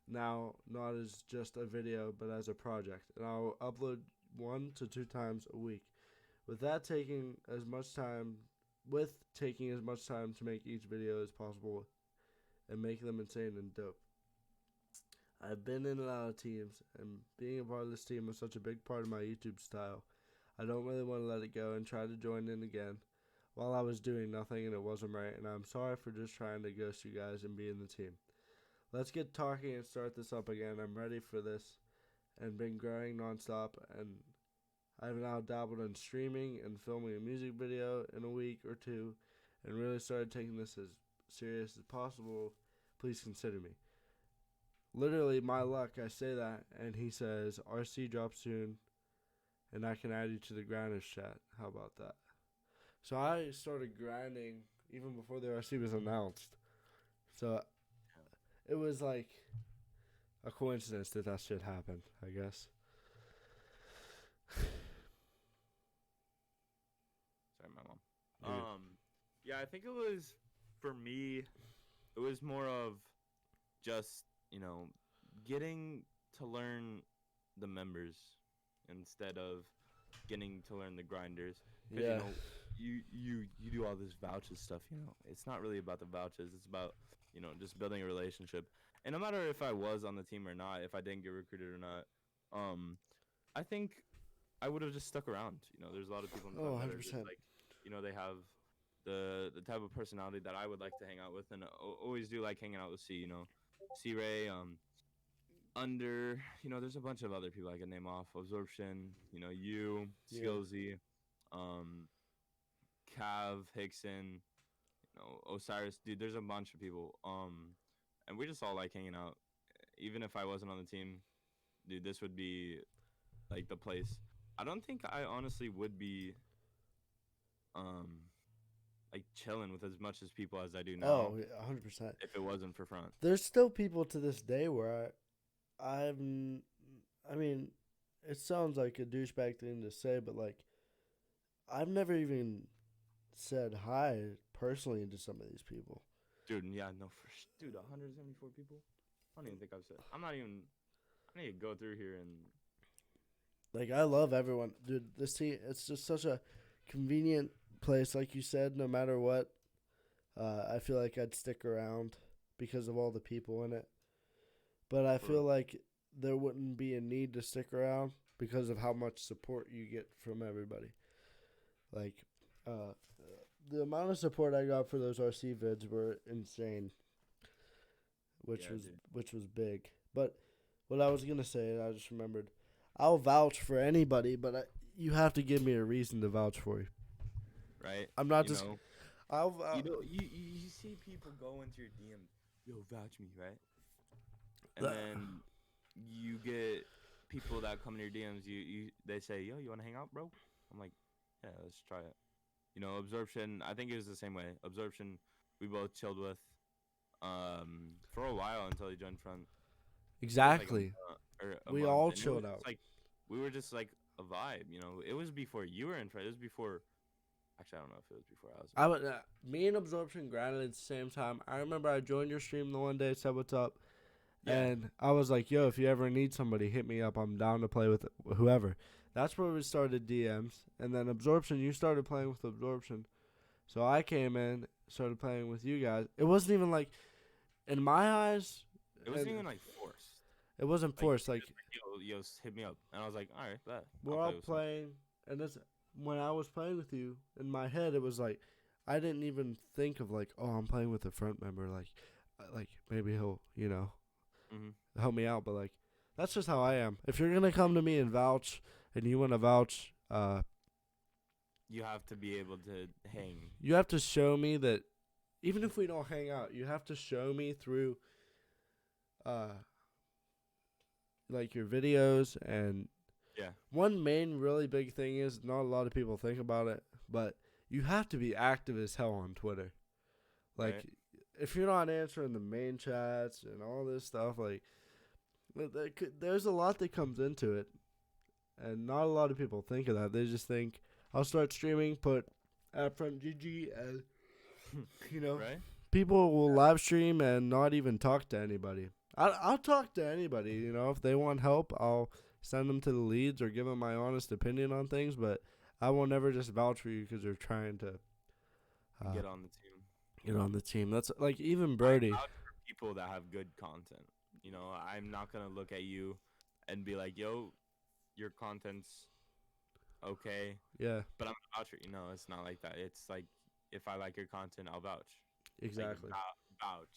now, not as just a video, but as a project, and I'll upload 1 to 2 times a week. With taking as much time to make each video as possible and make them insane and dope. I've been in and out of teams, and being a part of this team was such a big part of my YouTube style. I don't really want to let it go and try to join in again while I was doing nothing and it wasn't right, and I'm sorry for just trying to ghost you guys and be in the team. Let's get talking and start this up again. I'm ready for this and been growing nonstop, and I've now dabbled in streaming and filming a music video in a week or two and really started taking this as serious as possible. Please consider me. Literally, my luck, I say that, and he says, RC drops soon, and I can add you to the grinders chat. How about that? So I started grinding even before the RC was announced. So it was like a coincidence that shit happened, I guess. Yeah, I think it was, for me, it was more of just, getting to learn the members instead of getting to learn the grinders. Because, Yeah. you do all this vouches stuff, It's not really about the vouches. It's about, just building a relationship. And no matter if I was on the team or not, if I didn't get recruited or not, I think I would have just stuck around. There's a lot of people in Oh, front that are just 100%. like, they have the type of personality that I would like to hang out with, and always do like hanging out with C. C Ray, Under. There's a bunch of other people I can name off. Absorption. You, Yeah. Skillsy, um, Cav, Hickson. Osiris. Dude, there's a bunch of people. And we just all like hanging out. Even if I wasn't on the team, dude, this would be like the place. I don't think I honestly would be like chilling with as much as people as I do now Oh, yeah, 100%. if it wasn't for front. There's still people to this day where I mean, it sounds like a douchebag thing to say, but like, I've never even said hi personally to some of these people. Dude, yeah, no, dude, 174 people. I don't even think I've said. I'm not even. I need to go through here and. Like, I love everyone, dude. This team, it's just such a convenient place, like you said. No matter what, I feel like I'd stick around because of all the people in it. But I feel like there wouldn't be a need to stick around because of how much support you get from everybody. Like, the amount of support I got for those RC vids were insane, which was big. But what I was gonna say, I just remembered, I'll vouch for anybody, but you have to give me a reason to vouch for you. Right. I'm not just. I'll. You see people go into your DM, yo, vouch me, right? And then you get people that come in your DMs. They say, yo, you want to hang out, bro? I'm like, yeah, let's try it. Absorption. I think it was the same way. Absorption. We both chilled with, for a while until he joined front. Exactly. We all chilled out. Like, we were just like a vibe. It was before you were in front. It was before. Actually, I don't know if it was before I was. Me and Absorption grinded at the same time. I remember I joined your stream the one day, said what's up. Yeah. And I was like, yo, if you ever need somebody, hit me up. I'm down to play with whoever. That's where we started DMs. And then Absorption, you started playing with Absorption. So I came in, started playing with you guys. It wasn't even like, in my eyes. It wasn't even like forced. It wasn't forced. Like, yo, hit me up. And I was like, all right, bet. We're all playing. And that's when I was playing with you, in my head, it was like, I didn't even think of like, oh, I'm playing with a front member. Like maybe he'll, help me out. But like, that's just how I am. If you're gonna come to me and vouch, and you want to vouch, you have to be able to hang. You have to show me that, even if we don't hang out, you have to show me through, like your videos. And yeah, one main really big thing is, not a lot of people think about it, but you have to be active as hell on Twitter. Like, right. If you're not answering the main chats and all this stuff, like, there's a lot that comes into it. And not a lot of people think of that. They just think, I'll start streaming, put at front GG, and, right? People will live stream and not even talk to anybody. I'll talk to anybody, if they want help, I'll send them to the leads or give them my honest opinion on things, but I will never just vouch for you because you're trying to get on the team. Get on the team. That's like even Brody. I vouch for people that have good content. I'm not gonna look at you and be like, "Yo, your content's okay." Yeah. But I'm gonna vouch for you. No, it's not like that. It's like, if I like your content, I'll vouch. Exactly. Like, vouch.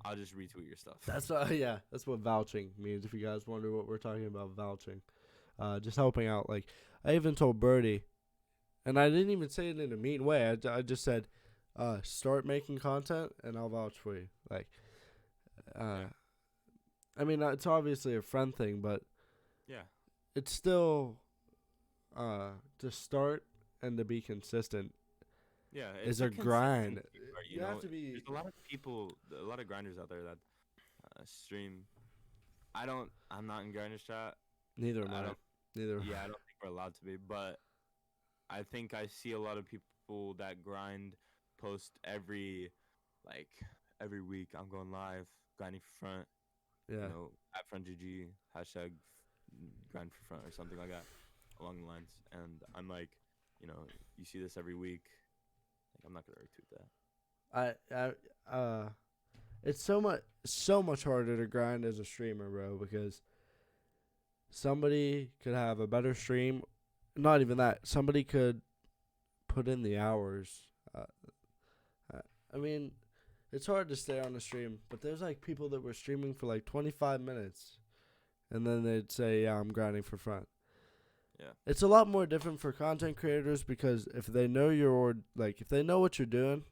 I'll just retweet your stuff. That's that's what vouching means. If you guys wonder what we're talking about, vouching, just helping out. Like, I even told Birdie, and I didn't even say it in a mean way. I just said, start making content, and I'll vouch for you. Like, I mean, it's obviously a friend thing, but yeah, it's still to start and to be consistent. Yeah, it's a grind. You have to be. There's a lot of people, a lot of grinders out there that stream. I'm not in grinders chat. Neither am I. Neither. Yeah, I don't think we're allowed to be, but I think I see a lot of people that grind post like every week. I'm going live, grinding for front. Yeah. You know, at front GG hashtag grind for front or something like that along the lines. And I'm like, you know, you see this every week. Like, I'm not gonna retweet that. It's so much harder to grind as a streamer, bro, because somebody could have a better stream. Not even that. Somebody could put in the hours. I mean, it's hard to stay on the stream, but there's like people that were streaming for like 25 minutes, and then they'd say, "Yeah, I'm grinding for front." Yeah. It's a lot more different for content creators because if they know if they know what you're doing,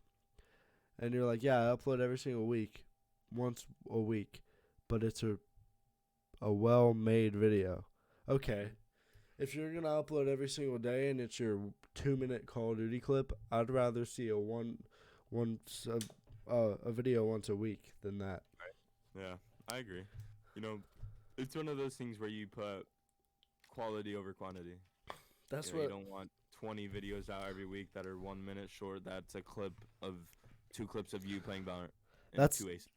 and you're like, "Yeah, I upload every single week, once a week," but it's a well-made video. Okay. If you're going to upload every single day and it's your 2-minute Call of Duty clip, I'd rather see a video once a week than that. Yeah, I agree. You know, it's one of those things where you put quality over quantity. That's you don't want 20 videos out every week that are 1 minute short. That's a clip of 2 clips of you playing Valorant. And 2 aces.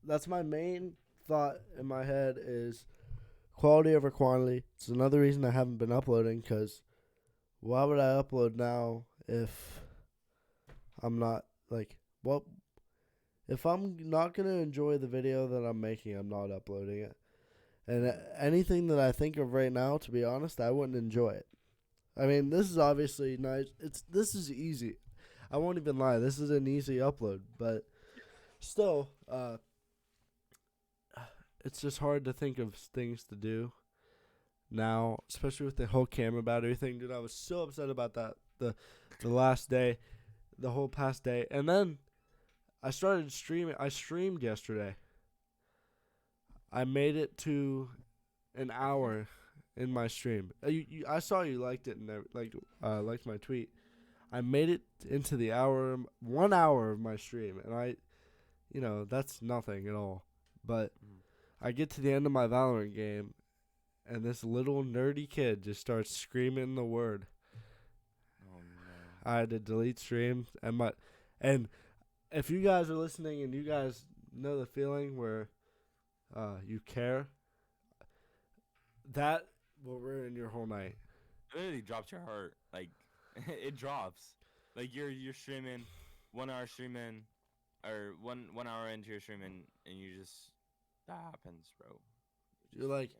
That's my main thought in my head is quality over quantity. It's another reason I haven't been uploading, because why would I upload now if I'm not, if I'm not going to enjoy the video that I'm making, I'm not uploading it. And anything that I think of right now, to be honest, I wouldn't enjoy it. I mean, this is obviously nice. This is easy. I won't even lie. This is an easy upload, but still, it's just hard to think of things to do now, especially with the whole camera battery thing. Dude, I was so upset about that the last day, the whole past day. And then I started streaming. I streamed yesterday. I made it to an hour in my stream. I saw you liked it and liked my tweet. I made it into the 1 hour of my stream, and that's nothing at all. But I get to the end of my Valorant game, and this little nerdy kid just starts screaming the word. Oh no! I had to delete stream, and if you guys are listening and you guys know the feeling where you care, that will ruin your whole night. It literally drops your heart. Like, it drops. Like, you're streaming, 1 hour streaming, or one hour into your streaming, and you just, that happens, bro. You're like,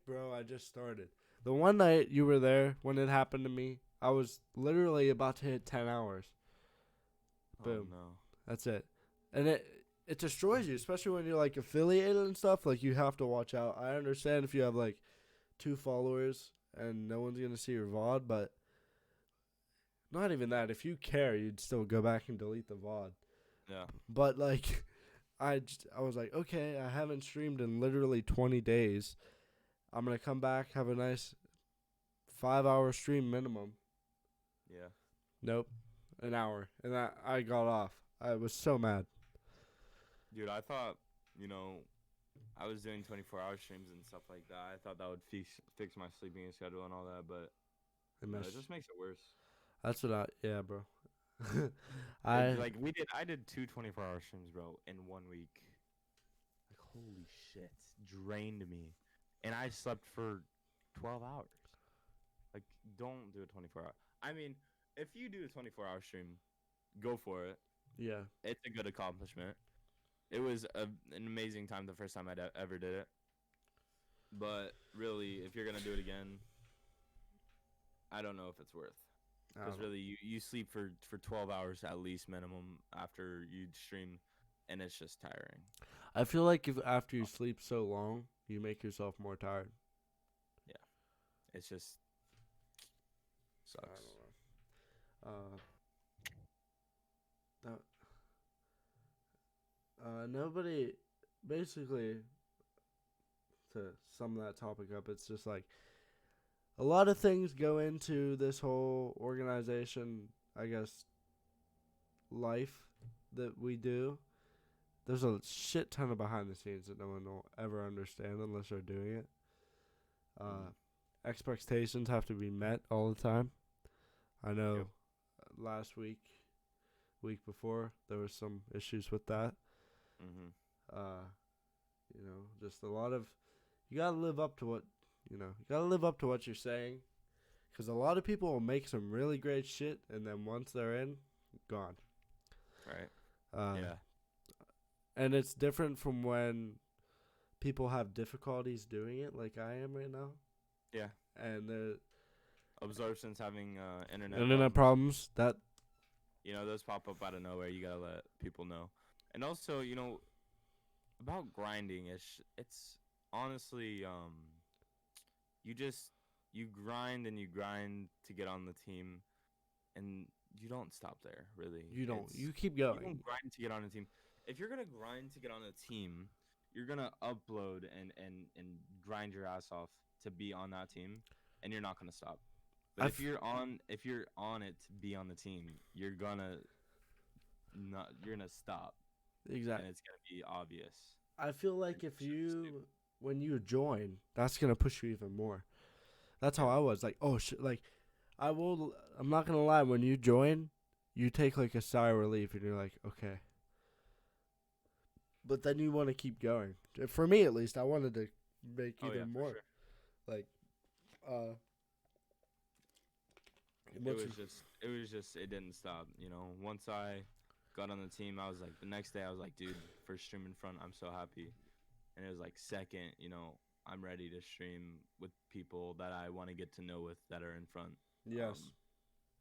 bro, I just started. The one night you were there when it happened to me, I was literally about to hit 10 hours. Boom. Oh, no. That's it. And it destroys you, especially when you're like affiliated and stuff. Like, you have to watch out. I understand if you have like 2 followers and no one's gonna see your VOD, but not even that. If you care, you'd still go back and delete the VOD. Yeah. But like, I was like, okay, I haven't streamed in literally 20 days. I'm gonna come back, have a nice 5-hour stream minimum. Yeah. Nope, an hour, and I got off. I was so mad. Dude, I thought, I was doing 24-hour streams and stuff like that. I thought that would fix my sleeping schedule and all that, but it just makes it worse. That's what yeah, bro. I did 2 24-hour streams, bro, in 1 week. Like, holy shit, drained me. And I slept for 12 hours. Like, don't do a 24-hour. I mean, if you do a 24-hour stream, go for it. Yeah. It's a good accomplishment. It was an amazing time the first time I ever did it. But really, if you're going to do it again, I don't know if it's worth. Because really, you sleep for 12 hours at least minimum after you stream, and it's just tiring. I feel like if after you sleep so long, you make yourself more tired. Yeah. It's just sucks. I don't know. Nobody, basically, to sum that topic up, it's just like a lot of things go into this whole organization, I guess, life that we do. There's a shit ton of behind the scenes that no one will ever understand unless they're doing it. Expectations have to be met all the time. I know last week week before. There was some issues with that. Mhm. Just a lot of you gotta live up to what you gotta live up to what you're saying, because a lot of people will make some really great shit, and then once they're in, gone. Right. Yeah. And it's different from when people have difficulties doing it, like I am right now. Yeah. And the Absorption's having internet problems that those pop up out of nowhere. You gotta let people know. And also, about grinding, it's honestly you grind and you grind to get on the team, and you don't stop there. Really, you don't. You keep you going. don't grind to get on a team. If you're gonna grind to get on a team, you're gonna upload and grind your ass off to be on that team, and you're not gonna stop. But if you're on it to be on the team, you're gonna stop. Exactly. And it's gonna be obvious. I feel like when you join, that's gonna push you even more. That's how I was. Like, oh shit. Like, I'm not gonna lie. When you join, you take like a sigh of relief, and you're like, okay. But then you want to keep going. For me, at least, I wanted to make even more. Sure. Like, it didn't stop. Once I got on the team, I was like, the next day I was like, dude, first stream in front, I'm so happy. And it was like, second, I'm ready to stream with people that I want to get to know with that are in front. Yes.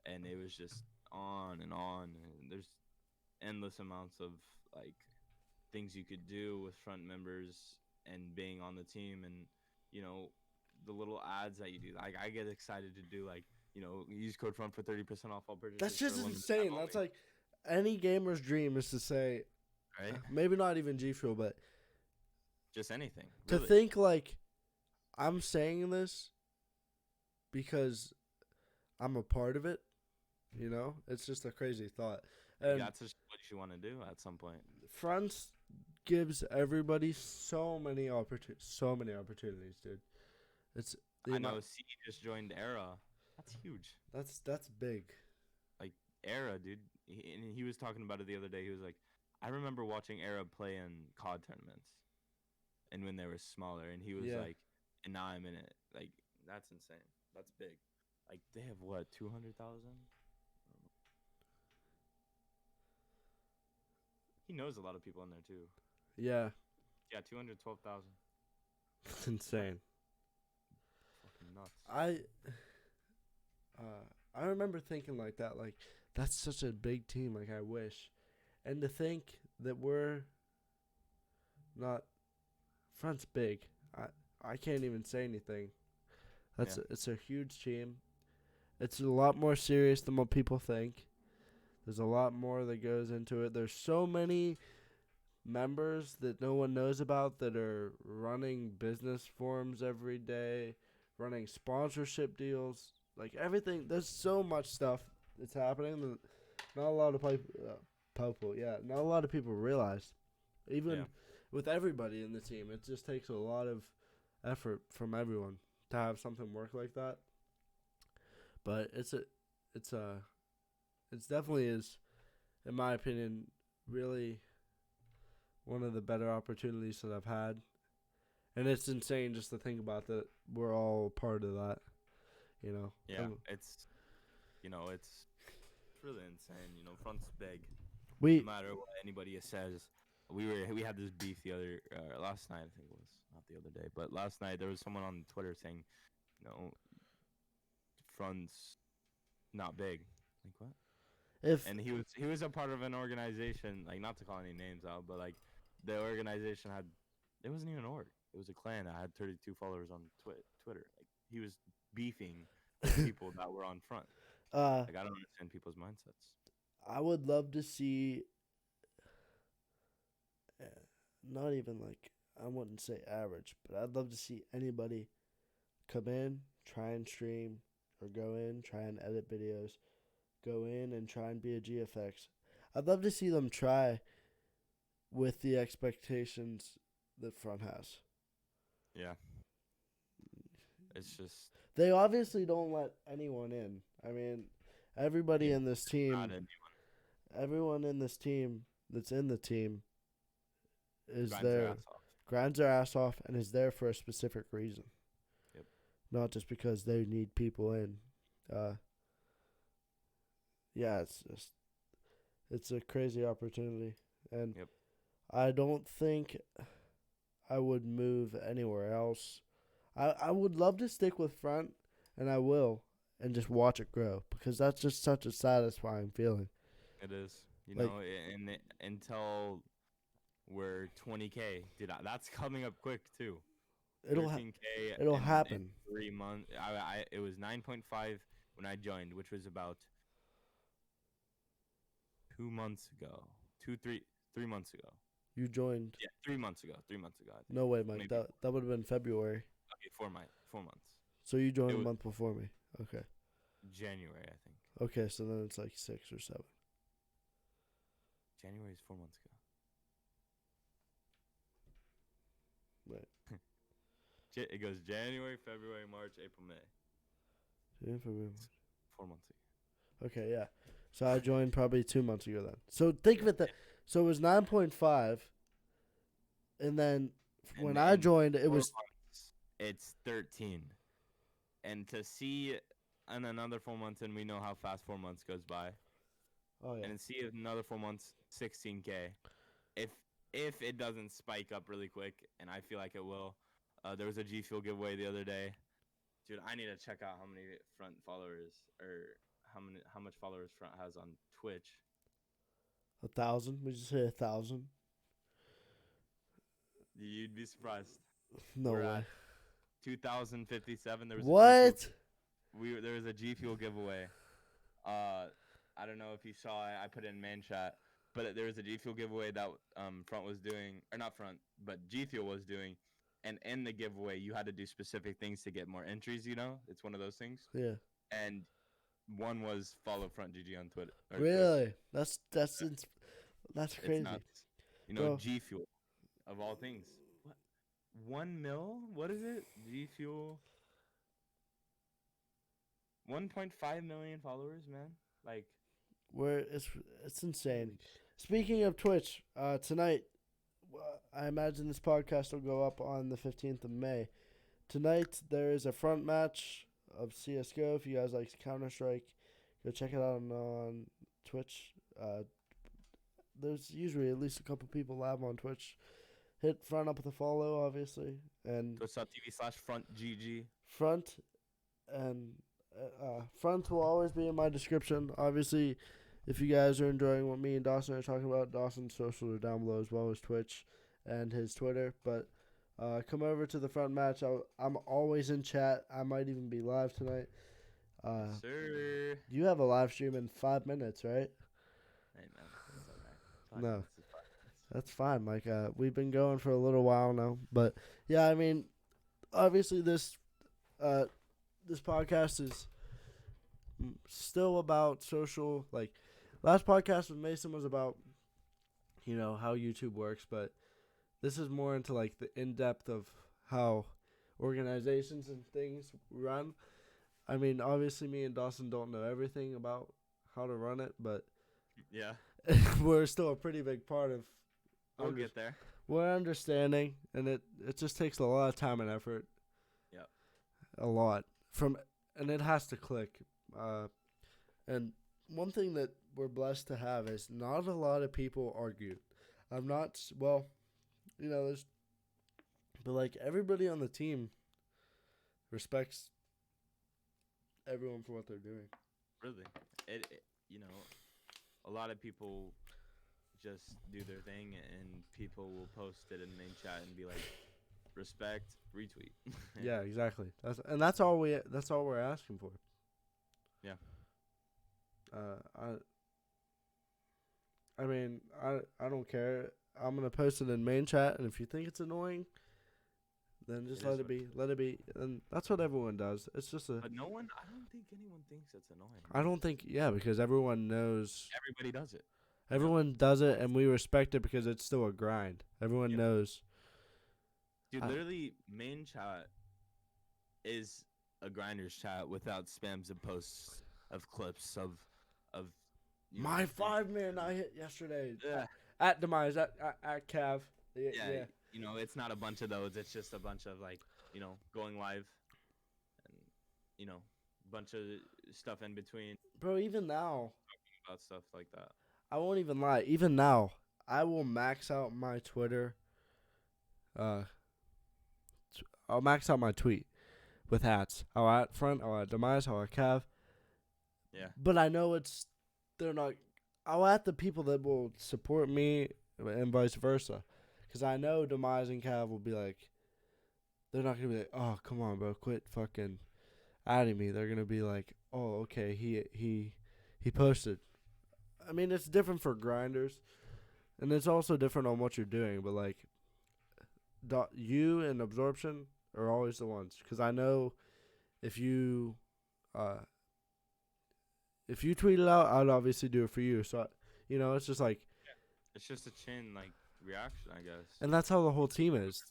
And it was just on and on. And there's endless amounts of like things you could do with front members and being on the team, and the little ads that you do. Like, I get excited to do like, use code front for 30% off all purchases. That's just insane. That's like any gamer's dream is to say, right? Maybe not even G Fuel, but just anything. To think like I'm saying this because I'm a part of it. It's just a crazy thought. And that's just what you want to do at some point. Fronts gives everybody so many opportunities, dude. I know. C just joined Era. That's huge. That's big. Like Era, dude. He was talking about it the other day. He was like, I remember watching Era play in COD tournaments, and when they were smaller, and he was like, and now I'm in it. Like, that's insane. That's big. Like, they have what, 200,000? He knows a lot of people in there too. Yeah. Yeah, 212,000. That's insane. Fucking nuts. I remember thinking like that, like, that's such a big team, like, I wish. And to think that we're not Front's big. I can't even say anything. It's a huge team. It's a lot more serious than what people think. There's a lot more that goes into it. There's so many members that no one knows about that are running business forums every day, running sponsorship deals, like everything. There's so much stuff that's happening that not a lot of not a lot of people realize. Even with everybody in the team, it just takes a lot of effort from everyone to have something work like that. But it's definitely is, in my opinion, really one of the better opportunities that I've had. And it's insane just to think about that we're all part of that, Yeah, it's really insane. Front's big. No matter what anybody says. We had this beef the other last night, I think it was, not the other day, but last night there was someone on Twitter saying, Front's not big. Like, what? And he was a part of an organization, like, not to call any names out, but like the organization it wasn't even an org. It was a clan that had 32 followers on Twitter. Like, he was beefing with people that were on Front. Like, I don't understand people's mindsets. I would love to see, not even like, I wouldn't say average, but I'd love to see anybody come in, try and stream, or go in, try and edit videos, go in and try and be a GFX. I'd love to see them try with the expectations that Front has. Yeah. It's just... They obviously don't let anyone in. I mean, everybody in this team... everyone in this team that's in the team is Grinds their there, ass off. grinds their ass off, and is there for a specific reason. Yep. Not just because they need people in. Yeah, it's a crazy opportunity, and Yep. I don't think I would move anywhere else. I would love to stick with front, and I will, and just watch it grow because that's just such a satisfying feeling. It is. You Like- know, until we're 20K, dude, that's coming up quick too. It'll 13K. it'll in happen. 3 months. It was 9.5 when I joined, which was about 2 months ago. 3 months ago. You joined. Yeah, 3 months ago. 3 months ago. I think. No way, Mike. Maybe. That would have been February. Okay, 4 months. So you joined It a was- month before me. Okay. January, I think. Okay, so then it's like 6 or 7. January is 4 months ago. Right. It goes January, February, March, April, May. Yeah, February. 4 months ago. Okay, yeah. So I joined probably 2 months ago then. So think of it that. So it was 9.5, and then when I joined, it 4 was months, it's 13. And to see in another 4 months, and we know how fast 4 months goes by, oh yeah. and see another 4 months, 16K. If it doesn't spike up really quick, and I feel like it will, there was a G Fuel giveaway the other day. Dude, I need to check out how many front followers or how much followers front has on Twitch. 1,000. We just say 1,000. You'd be surprised. No We're way. at 2,057. There was What? There was a G Fuel giveaway. I don't know if you saw it. I put it in main chat, but there was a G Fuel giveaway that Front was doing, or not Front, but G Fuel was doing, and in the giveaway you had to do specific things to get more entries. You know, it's one of those things. Yeah. And one was follow Front GG on Twitter. or Twitch. Really? That's It's crazy. nuts. You know, Bro. G Fuel, of all things. What? 1 mil? What is it? G Fuel. 1.5 million followers, man. Like, It's insane. Speaking of Twitch, tonight, I imagine this podcast will go up on the 15th of May. Tonight there is a front match of CS:GO. If you guys like Counter Strike, go check it out on Twitch. There's usually at least a couple people live on Twitch. Hit front up with a follow, obviously, and twitch.tv/Front GG. front and front will always be in my description. Obviously, if you guys are enjoying what me and Dawson are talking about, Dawson's socials are down below as well as Twitch and his Twitter. But come over to the front match. I'm always in chat. I might even be live tonight. Sir. You have a live stream in 5 minutes, right? Hey, man. It's alright. No. It's fine. That's fine. Like we've been going for a little while now, but yeah, I mean, obviously this podcast is still about social. Like last podcast with Mason was about, how YouTube works, but this is more into like the in depth of how organizations and things run. I mean, obviously, me and Dawson don't know everything about how to run it, but Yeah. we're still a pretty big part of. We'll get there. We're understanding, and it just takes a lot of time and effort. Yep. A lot and it has to click. And one thing that we're blessed to have is not a lot of people argue. But like everybody on the team respects everyone for what they're doing. Really. A lot of people just do their thing, and people will post it in main chat and be like, respect, retweet. Yeah, exactly. That's all we're asking for. Yeah. I mean, I don't care. I'm gonna post it in main chat, and if you think it's annoying, then just let it be. Let it be, and that's what everyone does. It's just But I don't think anyone thinks it's annoying. I don't think, because everyone knows. Everybody does it. Everyone does it, and we respect it because it's still a grind. Everyone knows. Dude, literally, main chat is a grinder's chat without spams and posts of clips of My 5-man I hit yesterday. Yeah. At Demise, at Cav. Yeah. You know, it's not a bunch of those. It's just a bunch of like, you know, going live, and you know, bunch of stuff in between Bro, even now, about stuff like that. I won't even lie. Even now, I will max out my Twitter. I'll max out my tweet with hats. I'll at Front, I'll at Demise, I'll at Cav. Yeah. But I know they're not. I'll at the people that will support me and vice versa. Because I know Demise and Cav will be like, they're not going to be like, oh, come on, bro, quit fucking adding me. They're going to be like, oh, okay, he posted. I mean, it's different for grinders. And it's also different on what you're doing. But, like, you and Absorption are always the ones. Because I know if you tweet it out, I'd obviously do it for you. So, you know, it's just like. It's just a chain, like, reaction, I guess. And that's how the whole team is.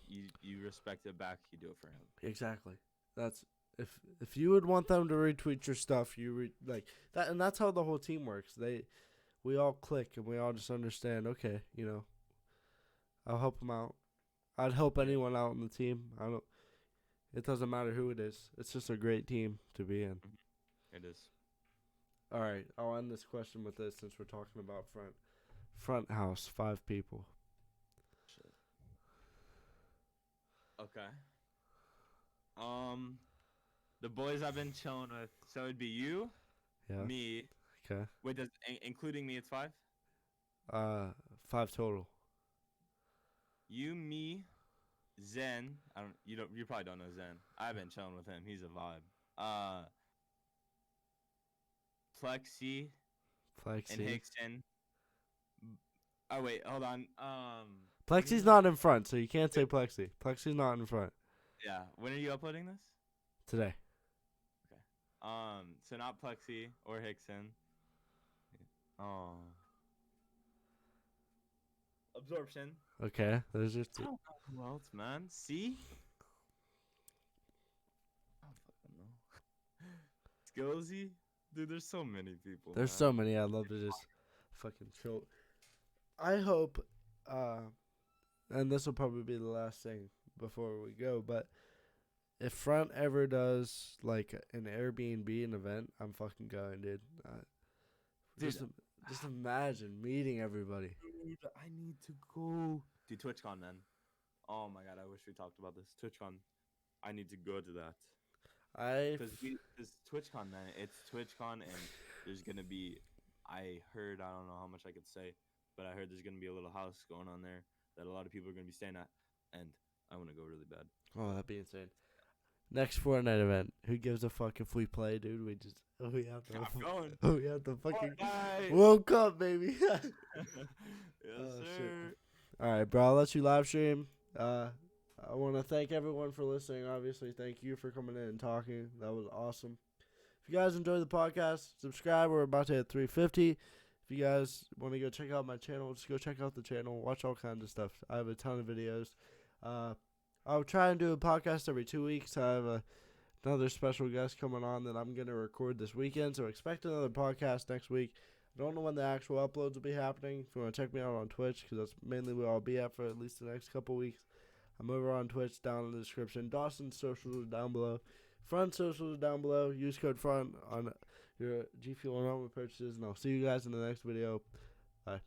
You respect it back, you do it for him. Exactly. That's if you would want them to retweet your stuff, like that, and that's how the whole team works. We all click and we all just understand. Okay, you know, I'll help them out. I'd help anyone out on the team. It doesn't matter who it is. It's just a great team to be in. It is. All right, I'll end this question with this since we're talking about front house, 5 people. Shit. Okay. The boys I've been chilling with. So it'd be you, me. Okay. Wait, including me, it's 5? 5 total. You, me, Zen. You probably don't know Zen. I've been chilling with him. He's a vibe. Plexi. And Hickson. Oh wait, hold on. Plexi's not in front, so you can't say Plexi. Plexi's not in front. Yeah. When are you uploading this? Today. Okay. So not Plexi or Hickson. Oh. Absorption. Okay. There's just I don't know who else, man. See? I don't fucking know. Skillsy? Dude, there's so many people. There's so many. I'd love to just fucking chill. I hope, and this will probably be the last thing before we go, but if Front ever does like an Airbnb event, I'm fucking going, dude. Just imagine meeting everybody. Dude, I need to go. Dude, TwitchCon, man. Oh my god, I wish we talked about this. TwitchCon. I need to go to that. Because TwitchCon, man, it's TwitchCon, and there's gonna be. I don't know how much I could say, but I heard there's gonna be a little house going on there that a lot of people are gonna be staying at, and I want to go really bad. Oh, that'd be insane. Next Fortnite event. Who gives a fuck if we play, dude? We have to. I'm going. We have to fucking Fortnite. World Cup, baby. Yes, Oh, sir. shit. All right, bro. I'll let you live stream. I want to thank everyone for listening. Obviously, thank you for coming in and talking. That was awesome. If you guys enjoyed the podcast, subscribe. We're about to hit 350. If you guys want to go check out my channel, just go check out the channel. Watch all kinds of stuff. I have a ton of videos. I'll try and do a podcast every 2 weeks. I have another special guest coming on that I'm going to record this weekend. So expect another podcast next week. I don't know when the actual uploads will be happening. If you want to check me out on Twitch, because that's mainly where I'll be at for at least the next couple weeks. I'm over on Twitch, down in the description. Dawson's socials are down below. Front socials are down below. Use code FRONT on your G Fuel and Armor purchases. And I'll see you guys in the next video. Bye.